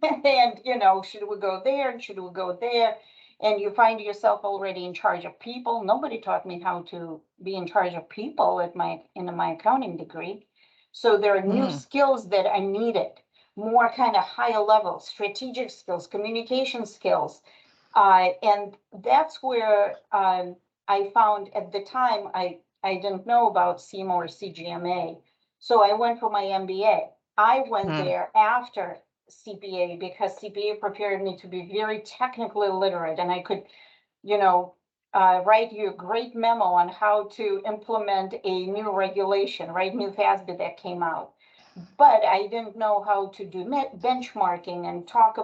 And, should we go there and should we go there? And you find yourself already in charge of people. Nobody taught me how to be in charge of people in my accounting degree. So there are new skills that I needed, more kind of higher level, strategic skills, communication skills. And that's where I found at the time, I didn't know about SEMA or CGMA. So I went for my MBA. I went there after CPA because CPA prepared me to be very technically literate, and I could, write you a great memo on how to implement a new regulation, right? New FASB that came out. But I didn't know how to do benchmarking and talk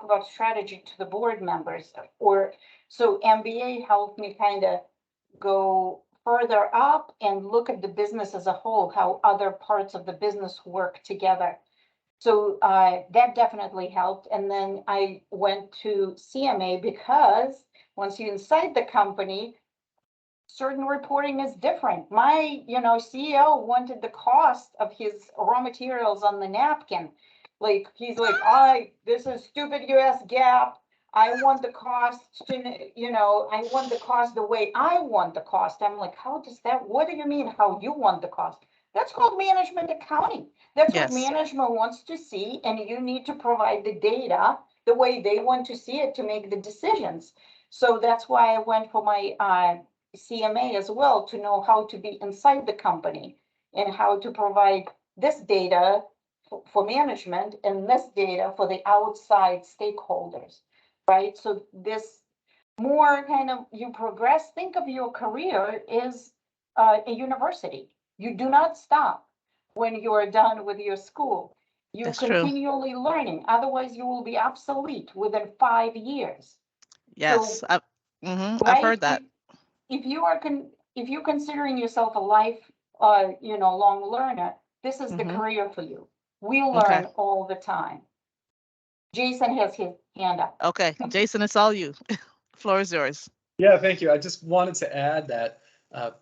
about strategy to the board members. So MBA helped me kind of go further up and look at the business as a whole, how other parts of the business work together. So that definitely helped. And then I went to CMA because once you're inside the company, certain reporting is different. My, CEO wanted the cost of his raw materials on the napkin. Like, he's like, this is stupid US GAAP. I want the cost to, I want the cost the way I want the cost. I'm like, how does that, what do you mean how you want the cost? That's called management accounting. That's what Yes. management wants to see, and you need to provide the data the way they want to see it to make the decisions. So that's why I went for my CMA as well, to know how to be inside the company and how to provide this data for management and this data for the outside stakeholders, right? So this more kind of, you progress, think of your career as a university. You do not stop when you're done with your school. You That's true. continually learning, otherwise you will be obsolete within 5 years. Yes. So, I've right, heard that. if you are if you're considering yourself a life long learner, this is the Mm-hmm. career for you. We Okay. learn all the time. Jason has his hand up. Okay. Jason, it's all you. Floor is yours. Yeah, thank you. I just wanted to add that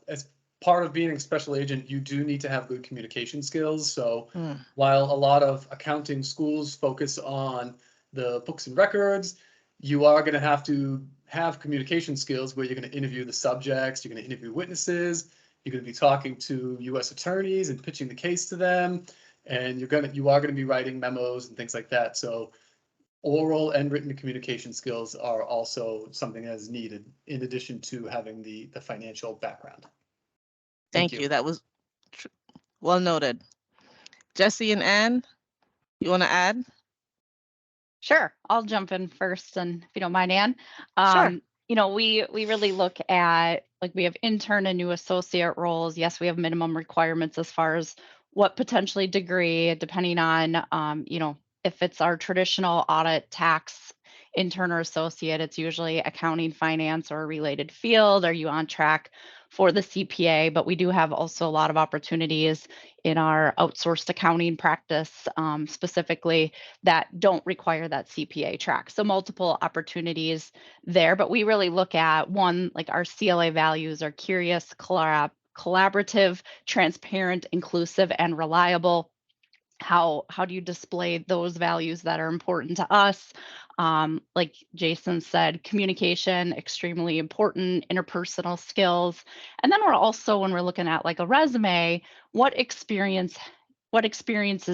as part of being a special agent, you do need to have good communication skills. So while a lot of accounting schools focus on the books and records, you are going to have communication skills where you're going to interview the subjects, you're going to interview witnesses, you're going to be talking to U.S. attorneys and pitching the case to them, and you are going to be writing memos and things like that. So oral and written communication skills are also something that is needed in addition to having the financial background. Thank you. That was well noted. Jesse and Ann, you want to add? Sure, I'll jump in first, and if you don't mind, Ann. Sure. We really look at, like, we have intern and new associate roles. Yes, we have minimum requirements as far as what potentially degree, depending on, if it's our traditional audit, tax, intern or associate, it's usually accounting, finance, or a related field. Are you on track for the CPA? But we do have also a lot of opportunities in our outsourced accounting practice, specifically, that don't require that CPA track. So multiple opportunities there, but we really look at, one, like our CLA values are curious, collaborative, transparent, inclusive, and reliable. How do you display those values that are important to us? Like Jason said, communication, extremely important, interpersonal skills. And then we're also, when we're looking at like a resume, what experiences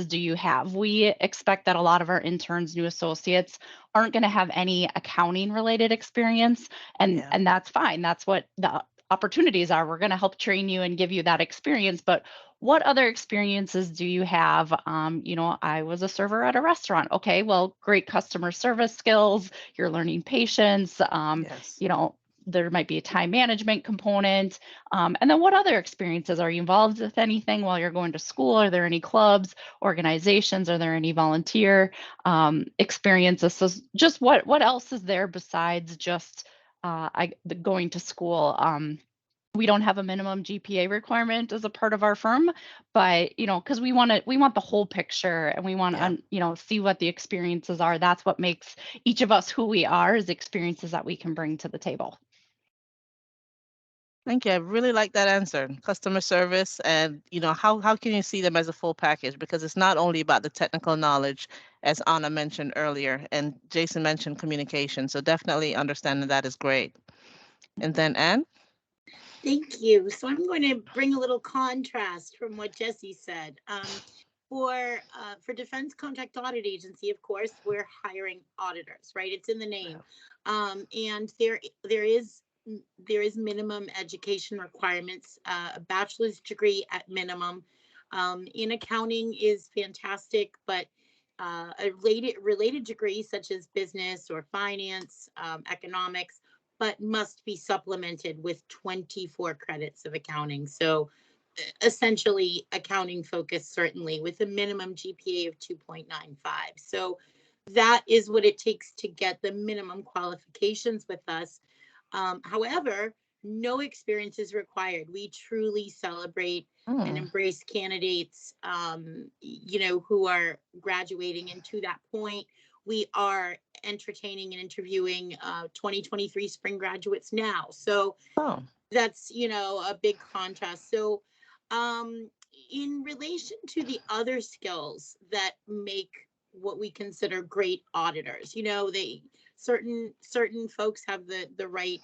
do you have? We expect that a lot of our interns, new associates, aren't going to have any accounting related experience, and that's fine. That's what the opportunities are. We're going to help train you and give you that experience, but what other experiences do you have? I was a server at a restaurant. Okay, well, great customer service skills. You're learning patience. Yes. There might be a time management component. And then what other experiences? Are you involved with anything while you're going to school? Are there any clubs, organizations? Are there any volunteer experiences? So just what else is there besides just going to school? We don't have a minimum GPA requirement as a part of our firm, but because we want the whole picture, and we want to see what the experiences are. That's what makes each of us who we are, is experiences that we can bring to the table. Thank you. I really like that answer. Customer service, and how can you see them as a full package? Because it's not only about the technical knowledge, as Anna mentioned earlier, and Jason mentioned communication. So definitely understanding that is great. And then Ann? Thank you. So I'm going to bring a little contrast from what Jesse said. For Defense Contract Audit Agency, of course, we're hiring auditors, right? It's in the name, and there is minimum education requirements. A bachelor's degree at minimum in accounting is fantastic, but a related degree such as business or finance, economics, but must be supplemented with 24 credits of accounting. So essentially accounting focused, certainly with a minimum GPA of 2.95. So that is what it takes to get the minimum qualifications with us. However, no experience is required. We truly celebrate and embrace candidates, who are graduating. And to that point, we are entertaining and interviewing 2023 spring graduates now. So that's, a big contrast. So in relation to the other skills that make what we consider great auditors, certain folks have the right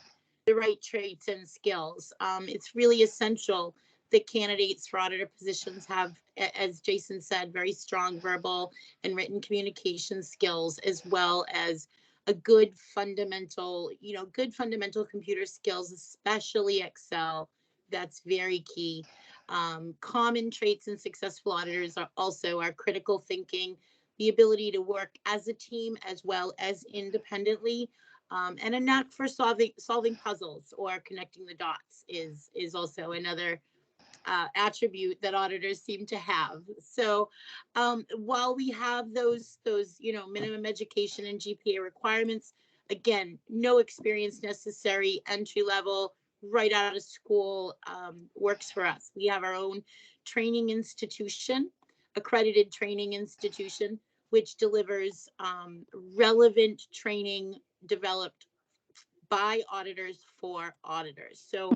traits and skills. It's really essential that candidates for auditor positions have, as Jason said, very strong verbal and written communication skills, as well as a good fundamental computer skills, especially Excel. That's very key. Common traits in successful auditors are also our critical thinking, the ability to work as a team as well as independently, and a knack for solving puzzles or connecting the dots is also another attribute that auditors seem to have. So while we have those minimum education and GPA requirements, again, no experience necessary, entry level, right out of school, works for us. We have our own training institution, accredited training institution, which delivers relevant training developed by auditors for auditors. So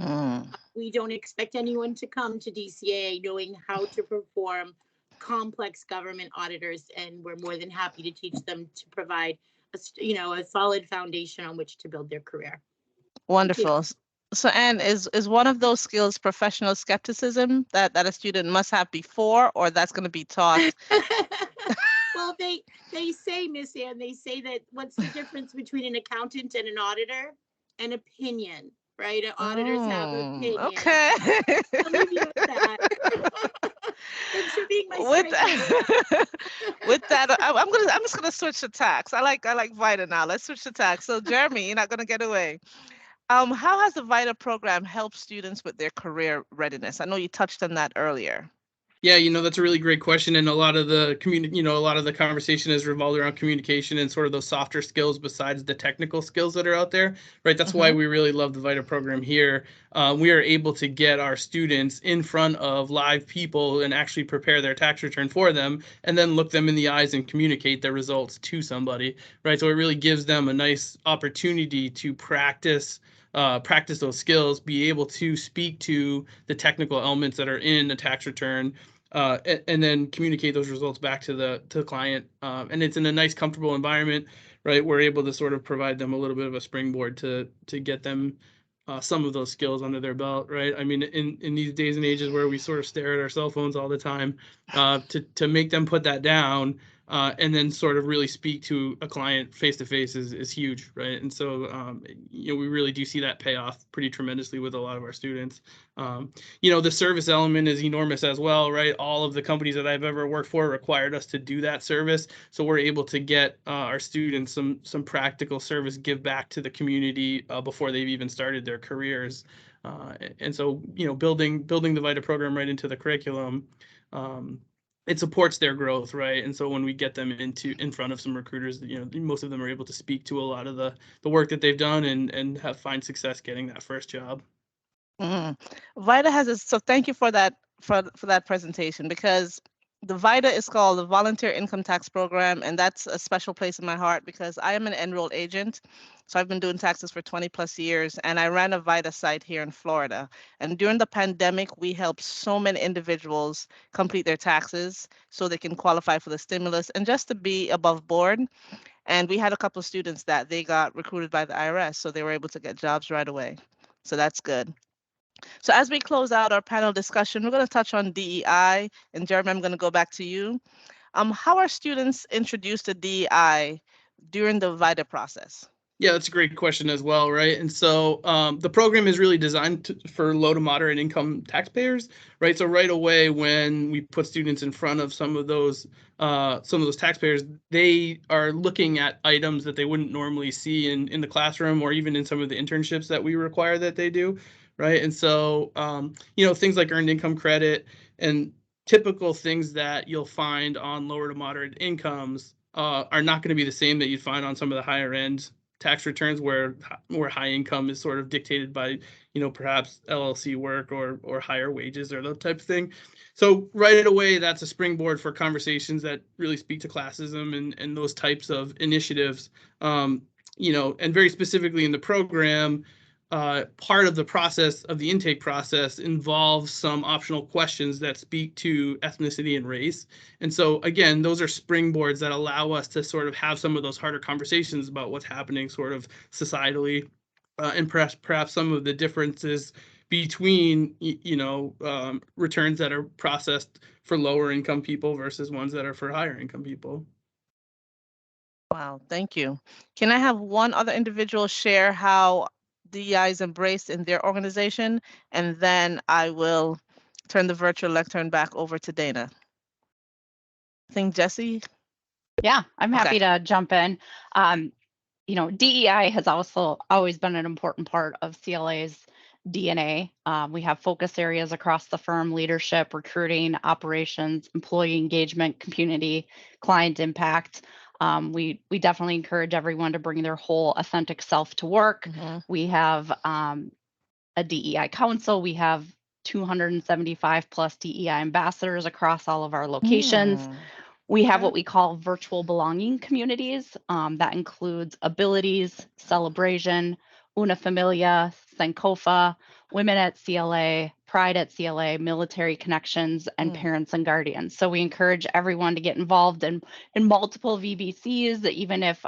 we don't expect anyone to come to DCAA knowing how to perform complex government auditors, and we're more than happy to teach them to provide a solid foundation on which to build their career. Wonderful. So Anne, is one of those skills professional skepticism that a student must have before, or that's going to be taught? Well, they say, Miss Anne, they say that what's the difference between an accountant and an auditor? An opinion, right? Auditors have opinions. Okay. I'll leave you with that. Thanks for being my with that, I'm just gonna switch to tax. I like VITA now. Let's switch to tax. So Jeremy, you're not gonna get away. How has the VITA program helped students with their career readiness? I know you touched on that earlier. Yeah, that's a really great question, and a lot of the a lot of the conversation has revolved around communication and sort of those softer skills besides the technical skills that are out there, right? That's why we really love the VITA program here. We are able to get our students in front of live people and actually prepare their tax return for them, and then look them in the eyes and communicate their results to somebody, right? So it really gives them a nice opportunity to practice those skills, be able to speak to the technical elements that are in the tax return, and then communicate those results back to the client. And it's in a nice, comfortable environment, right? We're able to sort of provide them a little bit of a springboard to get them some of those skills under their belt, right? I mean, in these days and ages where we sort of stare at our cell phones all the time, to make them put that down and then sort of really speak to a client face to face is huge, right? And so we really do see that pay off pretty tremendously with a lot of our students. The service element is enormous as well, right? All of the companies that I've ever worked for required us to do that service, so we're able to get our students some practical service give back to the community before they've even started their careers. And so building the VITA program right into the curriculum, it supports their growth, right? And so when we get them in front of some recruiters, most of them are able to speak to a lot of the work that they've done and find success getting that first job. VITA has this, so thank you for that presentation, because the VITA is called the Volunteer Income Tax Program, and that's a special place in my heart because I am an enrolled agent. So I've been doing taxes for 20 plus years, and I ran a VITA site here in Florida. And during the pandemic, we helped so many individuals complete their taxes so they can qualify for the stimulus and just to be above board. And we had a couple of students that they got recruited by the IRS, so they were able to get jobs right away. So that's good. So as we close out our panel discussion, we're going to touch on DEI. And Jeremy, I'm going to go back to you. How are students introduced to DEI during the VITA process? Yeah, that's a great question as well, right? And so the program is really designed for low to moderate income taxpayers, right? So right away, when we put students in front of some of those taxpayers, they are looking at items that they wouldn't normally see in the classroom or even in some of the internships that we require that they do, right? And so things like earned income credit and typical things that you'll find on lower to moderate incomes are not going to be the same that you'd find on some of the higher end tax returns where high income is sort of dictated by, perhaps LLC work or higher wages or that type of thing. So right away, that's a springboard for conversations that really speak to classism and those types of initiatives. And very specifically in the program, part of the process of the intake process involves some optional questions that speak to ethnicity and race. And so again, those are springboards that allow us to sort of have some of those harder conversations about what's happening sort of societally, and perhaps some of the differences between returns that are processed for lower income people versus ones that are for higher income people. Wow, thank you. Can I have one other individual share how DEI is embraced in their organization? And then I will turn the virtual lectern back over to Dana. I think Jesse? Yeah, I'm happy to jump in. DEI has also always been an important part of CLA's DNA. We have focus areas across the firm: leadership, recruiting, operations, employee engagement, community, client impact. We definitely encourage everyone to bring their whole authentic self to work. Mm-hmm. We have a DEI council. We have 275 plus DEI ambassadors across all of our locations. We have what we call virtual belonging communities. That includes Abilities, Celebration, Una Familia, Sankofa, Women at CLA, Pride at CLA, Military Connections, and Parents and Guardians. So we encourage everyone to get involved in multiple VBCs, even if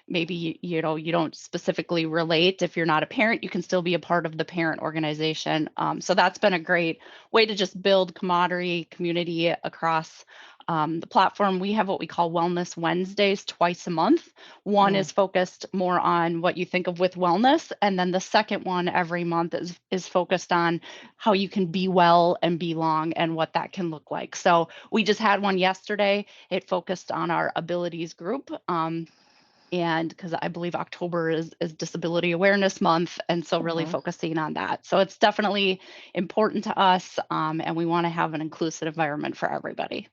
maybe you don't specifically relate. If you're not a parent, you can still be a part of the parent organization. So that's been a great way to just build camaraderie, community across the platform. We have what we call Wellness Wednesdays twice a month. One is focused more on what you think of with wellness, and then the second one every month is focused on how you can be well and belong and what that can look like. So we just had one yesterday. It focused on our abilities group. And because I believe October is Disability Awareness Month, and so really focusing on that. So it's definitely important to us, and we want to have an inclusive environment for everybody.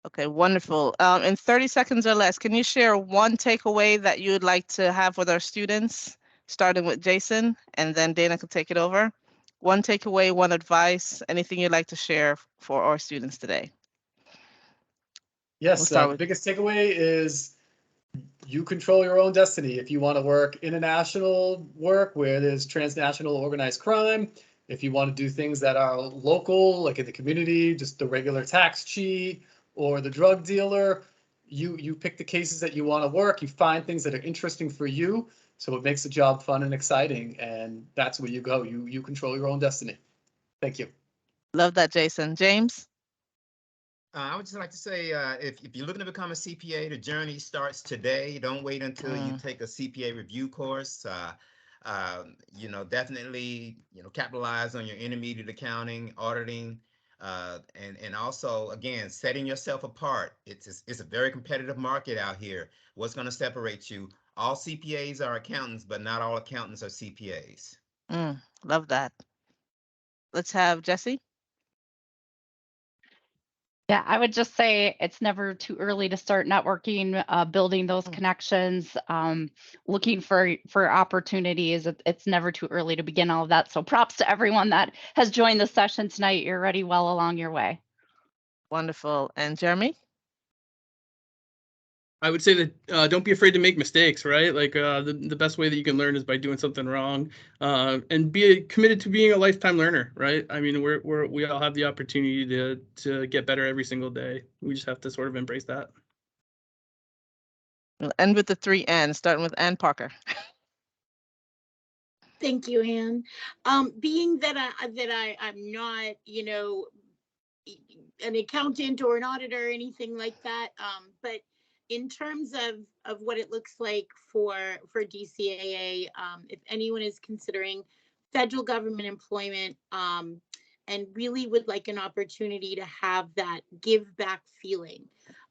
Okay, wonderful. In 30 seconds or less, can you share one takeaway that you would like to have with our students, starting with Jason, and then Dana can take it over? One takeaway, one advice, anything you'd like to share for our students today? Yes, the biggest takeaway is you control your own destiny. If you want to work international work where there's transnational organized crime, if you want to do things that are local, like in the community, just the regular tax cheat or the drug dealer, you pick the cases that you want to work. You find things that are interesting for you, so it makes the job fun and exciting, and that's where you go. You control your own destiny. Thank you. Love that, Jason. James? I would just like to say, if you're looking to become a CPA, the journey starts today. Don't wait until you take a CPA review course. Definitely, capitalize on your intermediate accounting, auditing, and also, again, setting yourself apart. It's a very competitive market out here. What's going to separate you? All CPAs are accountants, but not all accountants are CPAs. Love that. Let's have Jesse. Yeah, I would just say it's never too early to start networking, building those connections, looking for opportunities. It's never too early to begin all of that. So props to everyone that has joined the session tonight. You're already well along your way. Wonderful. And Jeremy? I would say that don't be afraid to make mistakes, right? Like the best way that you can learn is by doing something wrong, and be committed to being a lifetime learner, right? I mean, we all have the opportunity to get better every single day. We just have to sort of embrace that. We'll end with the 3 N's, starting with Ann Parker. Thank you, Ann. Being that I'm not, an accountant or an auditor or anything like that, but in terms of what it looks like for DCAA, if anyone is considering federal government employment, and really would like an opportunity to have that give back feeling.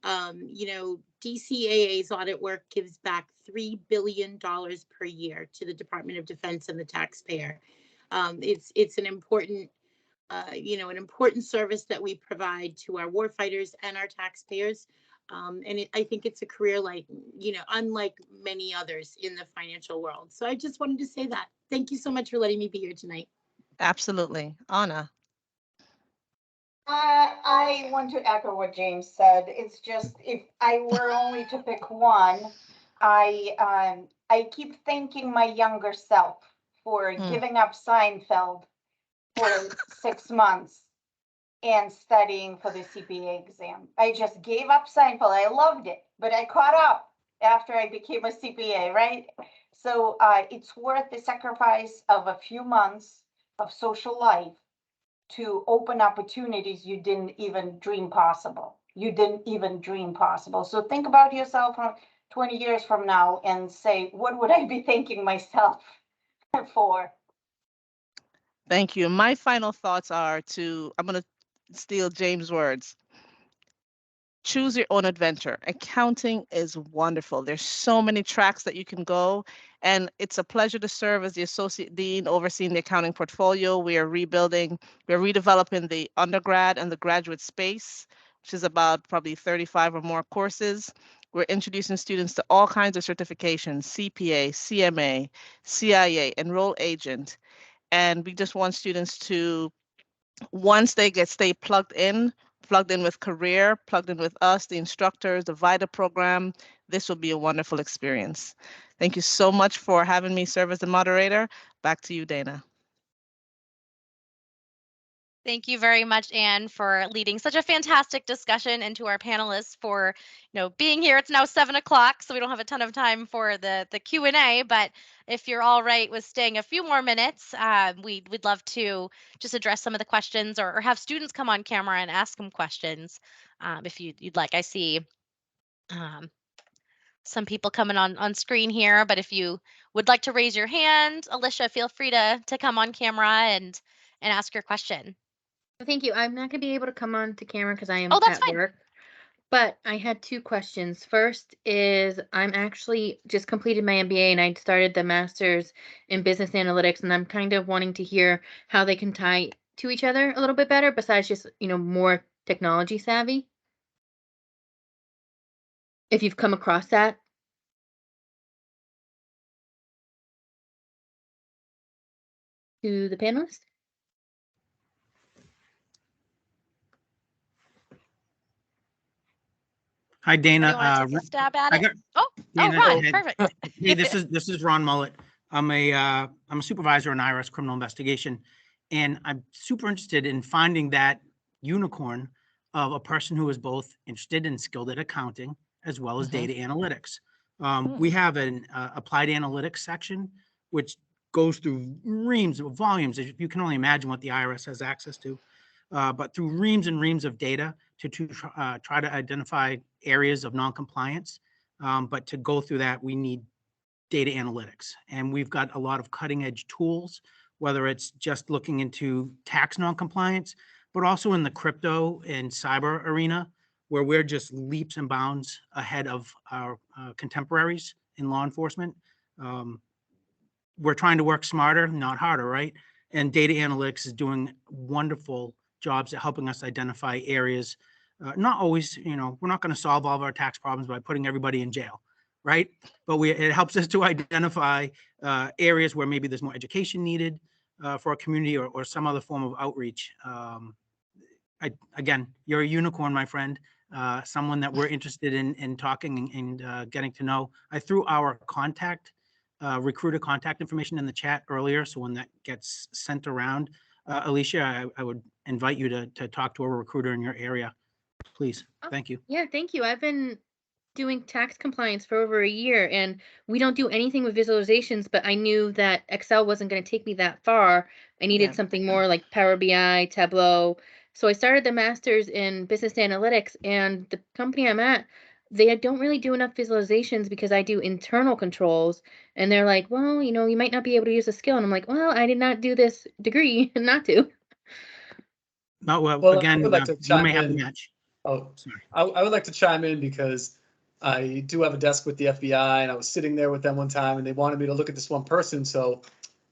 DCAA's audit work gives back $3 billion per year to the Department of Defense and the taxpayer. It's an important, an important service that we provide to our warfighters and our taxpayers. I think it's a career unlike many others in the financial world. So I just wanted to say that. Thank you so much for letting me be here tonight. Absolutely. Anna? I want to echo what James said. It's just, if I were only to pick one, I keep thanking my younger self for giving up Seinfeld for 6 months and studying for the CPA exam. I just gave up Seinfeld. I loved it, but I caught up after I became a CPA, right? So it's worth the sacrifice of a few months of social life to open opportunities you didn't even dream possible. You didn't even dream possible. So think about yourself 20 years from now and say, what would I be thanking myself for? Thank you. My final thoughts are I'm going to steal James' words. Choose your own adventure. Accounting is wonderful. There's so many tracks that you can go, and it's a pleasure to serve as the associate dean overseeing the accounting portfolio. We're redeveloping the undergrad and the graduate space, which is about probably 35 or more courses. We're introducing students to all kinds of certifications, CPA, CMA, CIA, enroll agent. And we just want students to, once they stay plugged in with career, plugged in with us, the instructors, the VITA program, this will be a wonderful experience. Thank you so much for having me serve as the moderator. Back to you, Dana. Thank you very much, Anne, for leading such a fantastic discussion, and to our panelists for, being here. It's now 7 o'clock, so we don't have a ton of time for the Q&A, but if you're all right with staying a few more minutes, we'd love to just address some of the questions, or have students come on camera and ask them questions if you'd like. I see some people coming on screen here, but if you would like to raise your hand, Alicia, feel free to come on camera and ask your question. Thank you. I'm not going to be able to come on to camera because I am that's at fine. work. But I had two questions. First is I'm actually just completed my MBA and I started the master's in business analytics, and I'm kind of wanting to hear how they can tie to each other a little bit better besides just, more technology savvy. If you've come across that. To the panelists. Hi, Dana. Take a stab at it? Dana, Ron, perfect. Hey, this is Ron Mullet. I'm a supervisor in IRS criminal investigation, and I'm super interested in finding that unicorn of a person who is both interested and skilled at accounting as well as data analytics. We have an applied analytics section, which goes through reams of volumes. You can only imagine what the IRS has access to, but through reams and reams of data to try to identify areas of non-compliance. But to go through that, we need data analytics. And we've got a lot of cutting edge tools, whether it's just looking into tax non-compliance, but also in the crypto and cyber arena, where we're just leaps and bounds ahead of our contemporaries in law enforcement. We're trying to work smarter, not harder, right? And data analytics is doing wonderful jobs at helping us identify areas. Not always, we're not going to solve all of our tax problems by putting everybody in jail, right? But it helps us to identify areas where maybe there's more education needed for a community, or some other form of outreach. Again, you're a unicorn, my friend, someone that we're interested in talking and getting to know. I threw our recruiter contact information in the chat earlier, so when that gets sent around, Alicia, I would invite you to talk to a recruiter in your area, please. Thank you. Yeah, thank you. I've been doing tax compliance for over a year, and we don't do anything with visualizations, but I knew that Excel wasn't going to take me that far. I needed something more like Power BI, Tableau. So I started the master's in business analytics, and the company I'm at, they don't really do enough visualizations because I do internal controls, and they're like, well, you might not be able to use a skill. And I'm like, well, I did not do this degree not to. No, well, again, I would like to you may chime have in. the match. Oh, sorry. I would like to chime in because I do have a desk with the FBI, and I was sitting there with them one time, and they wanted me to look at this one person. So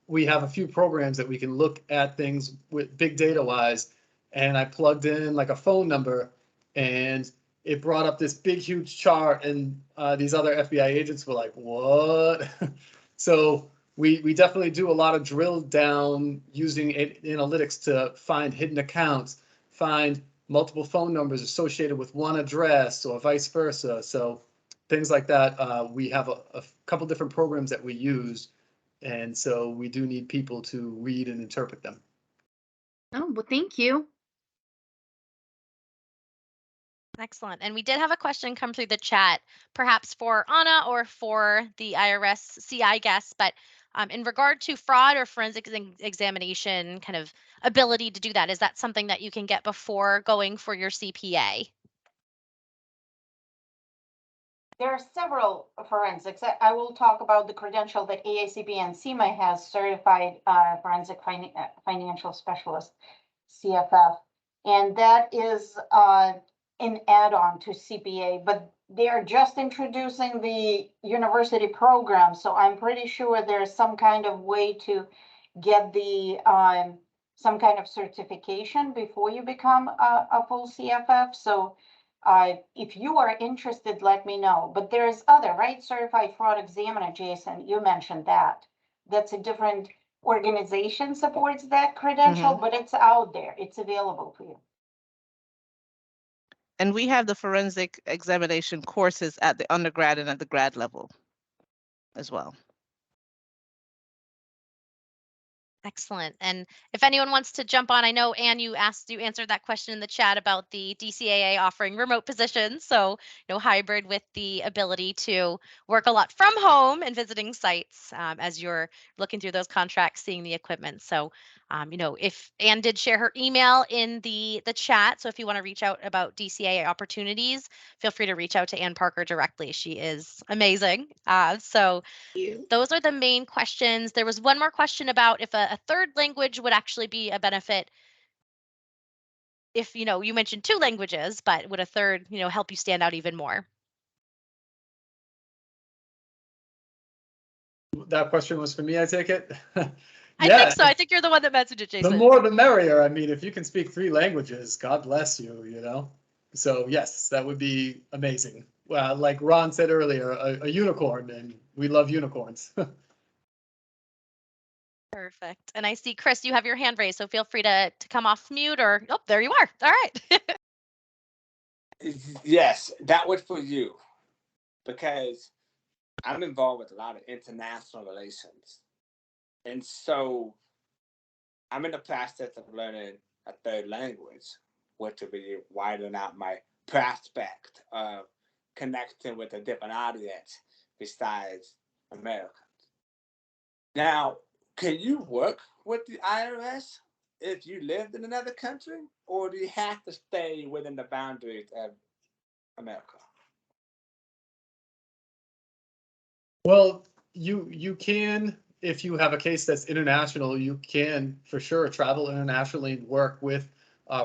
we have a few programs that we can look at things with big data wise. And I plugged in like a phone number, and it brought up this big, huge chart. And these other FBI agents were like, what? So we definitely do a lot of drill down using analytics to find hidden accounts, find multiple phone numbers associated with one address, or vice versa. So things like that. We have a couple different programs that we use And so we do need people to read and interpret them. Oh, well, thank you. Excellent. And we did have a question come through the chat, perhaps for Anna or for the IRS CI guests, but in regard to fraud or forensic examination kind of ability to do that, is that something that you can get before going for your CPA? There are several forensics. I will talk about the credential that AICP and CIMA has, Certified Forensic Financial Specialist, CFF. And that is an add-on to CPA, but they are just introducing the university program. So I'm pretty sure there's some kind of way to get the some kind of certification before you become a full CFF. So if you are interested, let me know. But there's other, right? Certified Fraud Examiner, Jason, you mentioned that. That's a different organization supports that credential, but it's out there. It's available for you. And we have the forensic examination courses at the undergrad and at the grad level as well. Excellent. And if anyone wants to jump on, I know, Anne, you answered that question in the chat about the DCAA offering remote positions. So, hybrid with the ability to work a lot from home and visiting sites as you're looking through those contracts, seeing the equipment. So, if Anne did share her email in the chat. So if you want to reach out about DCAA opportunities, feel free to reach out to Anne Parker directly. She is amazing. Those are the main questions. There was one more question about if a third language would actually be a benefit. If, you mentioned 2 languages, but would a third, help you stand out even more? That question was for me, I take it? I think so. I think you're the one that messaged it, Jason. The more the merrier. I mean, if you can speak 3 languages, God bless you, So yes, that would be amazing. Well, like Ron said earlier, a unicorn, and we love unicorns. Perfect. And I see, Chris, you have your hand raised, so feel free to come off mute or, oh, there you are. All right. Yes, that was for you, because I'm involved with a lot of international relations. And so I'm in the process of learning a third language, which will be widening out my prospect of connecting with a different audience besides Americans. Now, can you work with the IRS if you lived in another country, or do you have to stay within the boundaries of America? Well, you can, if you have a case that's international, you can for sure travel internationally and work with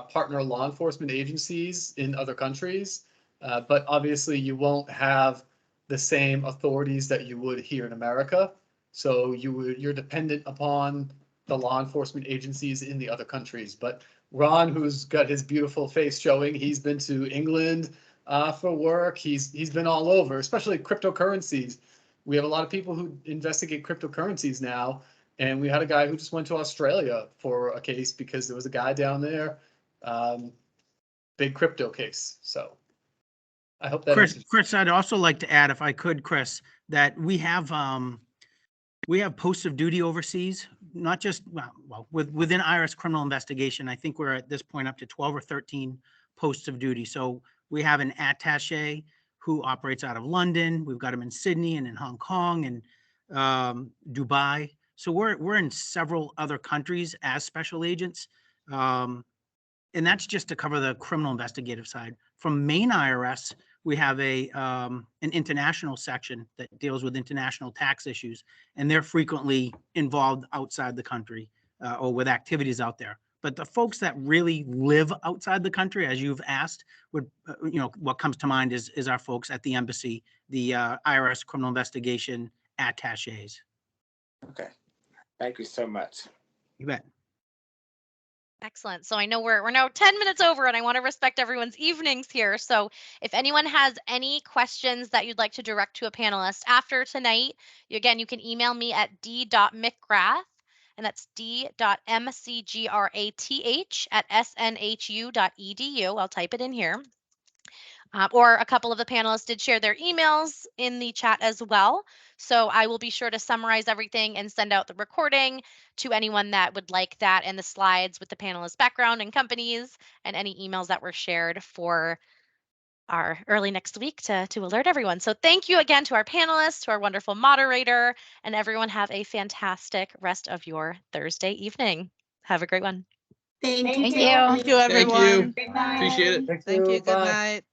partner law enforcement agencies in other countries. But obviously you won't have the same authorities that you would here in America. So you're dependent upon the law enforcement agencies in the other countries. But Ron, who's got his beautiful face showing, he's been to England for work. He's been all over, especially cryptocurrencies. We have a lot of people who investigate cryptocurrencies now, and we had a guy who just went to Australia for a case because there was a guy down there, big crypto case. So I hope that Chris, I'd also like to add, if I could, Chris, that we have posts of duty overseas, not just within IRS criminal investigation. I think we're at this point up to 12 or 13 posts of duty. So we have an attaché who operates out of London. We've got him in Sydney and in Hong Kong and Dubai. So we're in several other countries as special agents. And that's just to cover the criminal investigative side. From Maine IRS, we have an international section that deals with international tax issues, and they're frequently involved outside the country or with activities out there. But the folks that really live outside the country, as you've asked, would what comes to mind is our folks at the embassy, the IRS criminal investigation attachés. Okay, thank you so much. You bet. Excellent. So I know we're now 10 minutes over, and I want to respect everyone's evenings here. So if anyone has any questions that you'd like to direct to a panelist after tonight, again, you can email me at d.mcgrath, and that's d.mcgrath at snhu.edu. I'll type it in here. Or a couple of the panelists did share their emails in the chat as well. So I will be sure to summarize everything and send out the recording to anyone that would like that, and the slides with the panelist background and companies and any emails that were shared for our early next week to alert everyone. So thank you again to our panelists, to our wonderful moderator, and everyone have a fantastic rest of your Thursday evening. Have a great one. Thank Thank you. you. Thank you, everyone. Thank you. Appreciate it. Thank Thank you. you. Good Bye. night.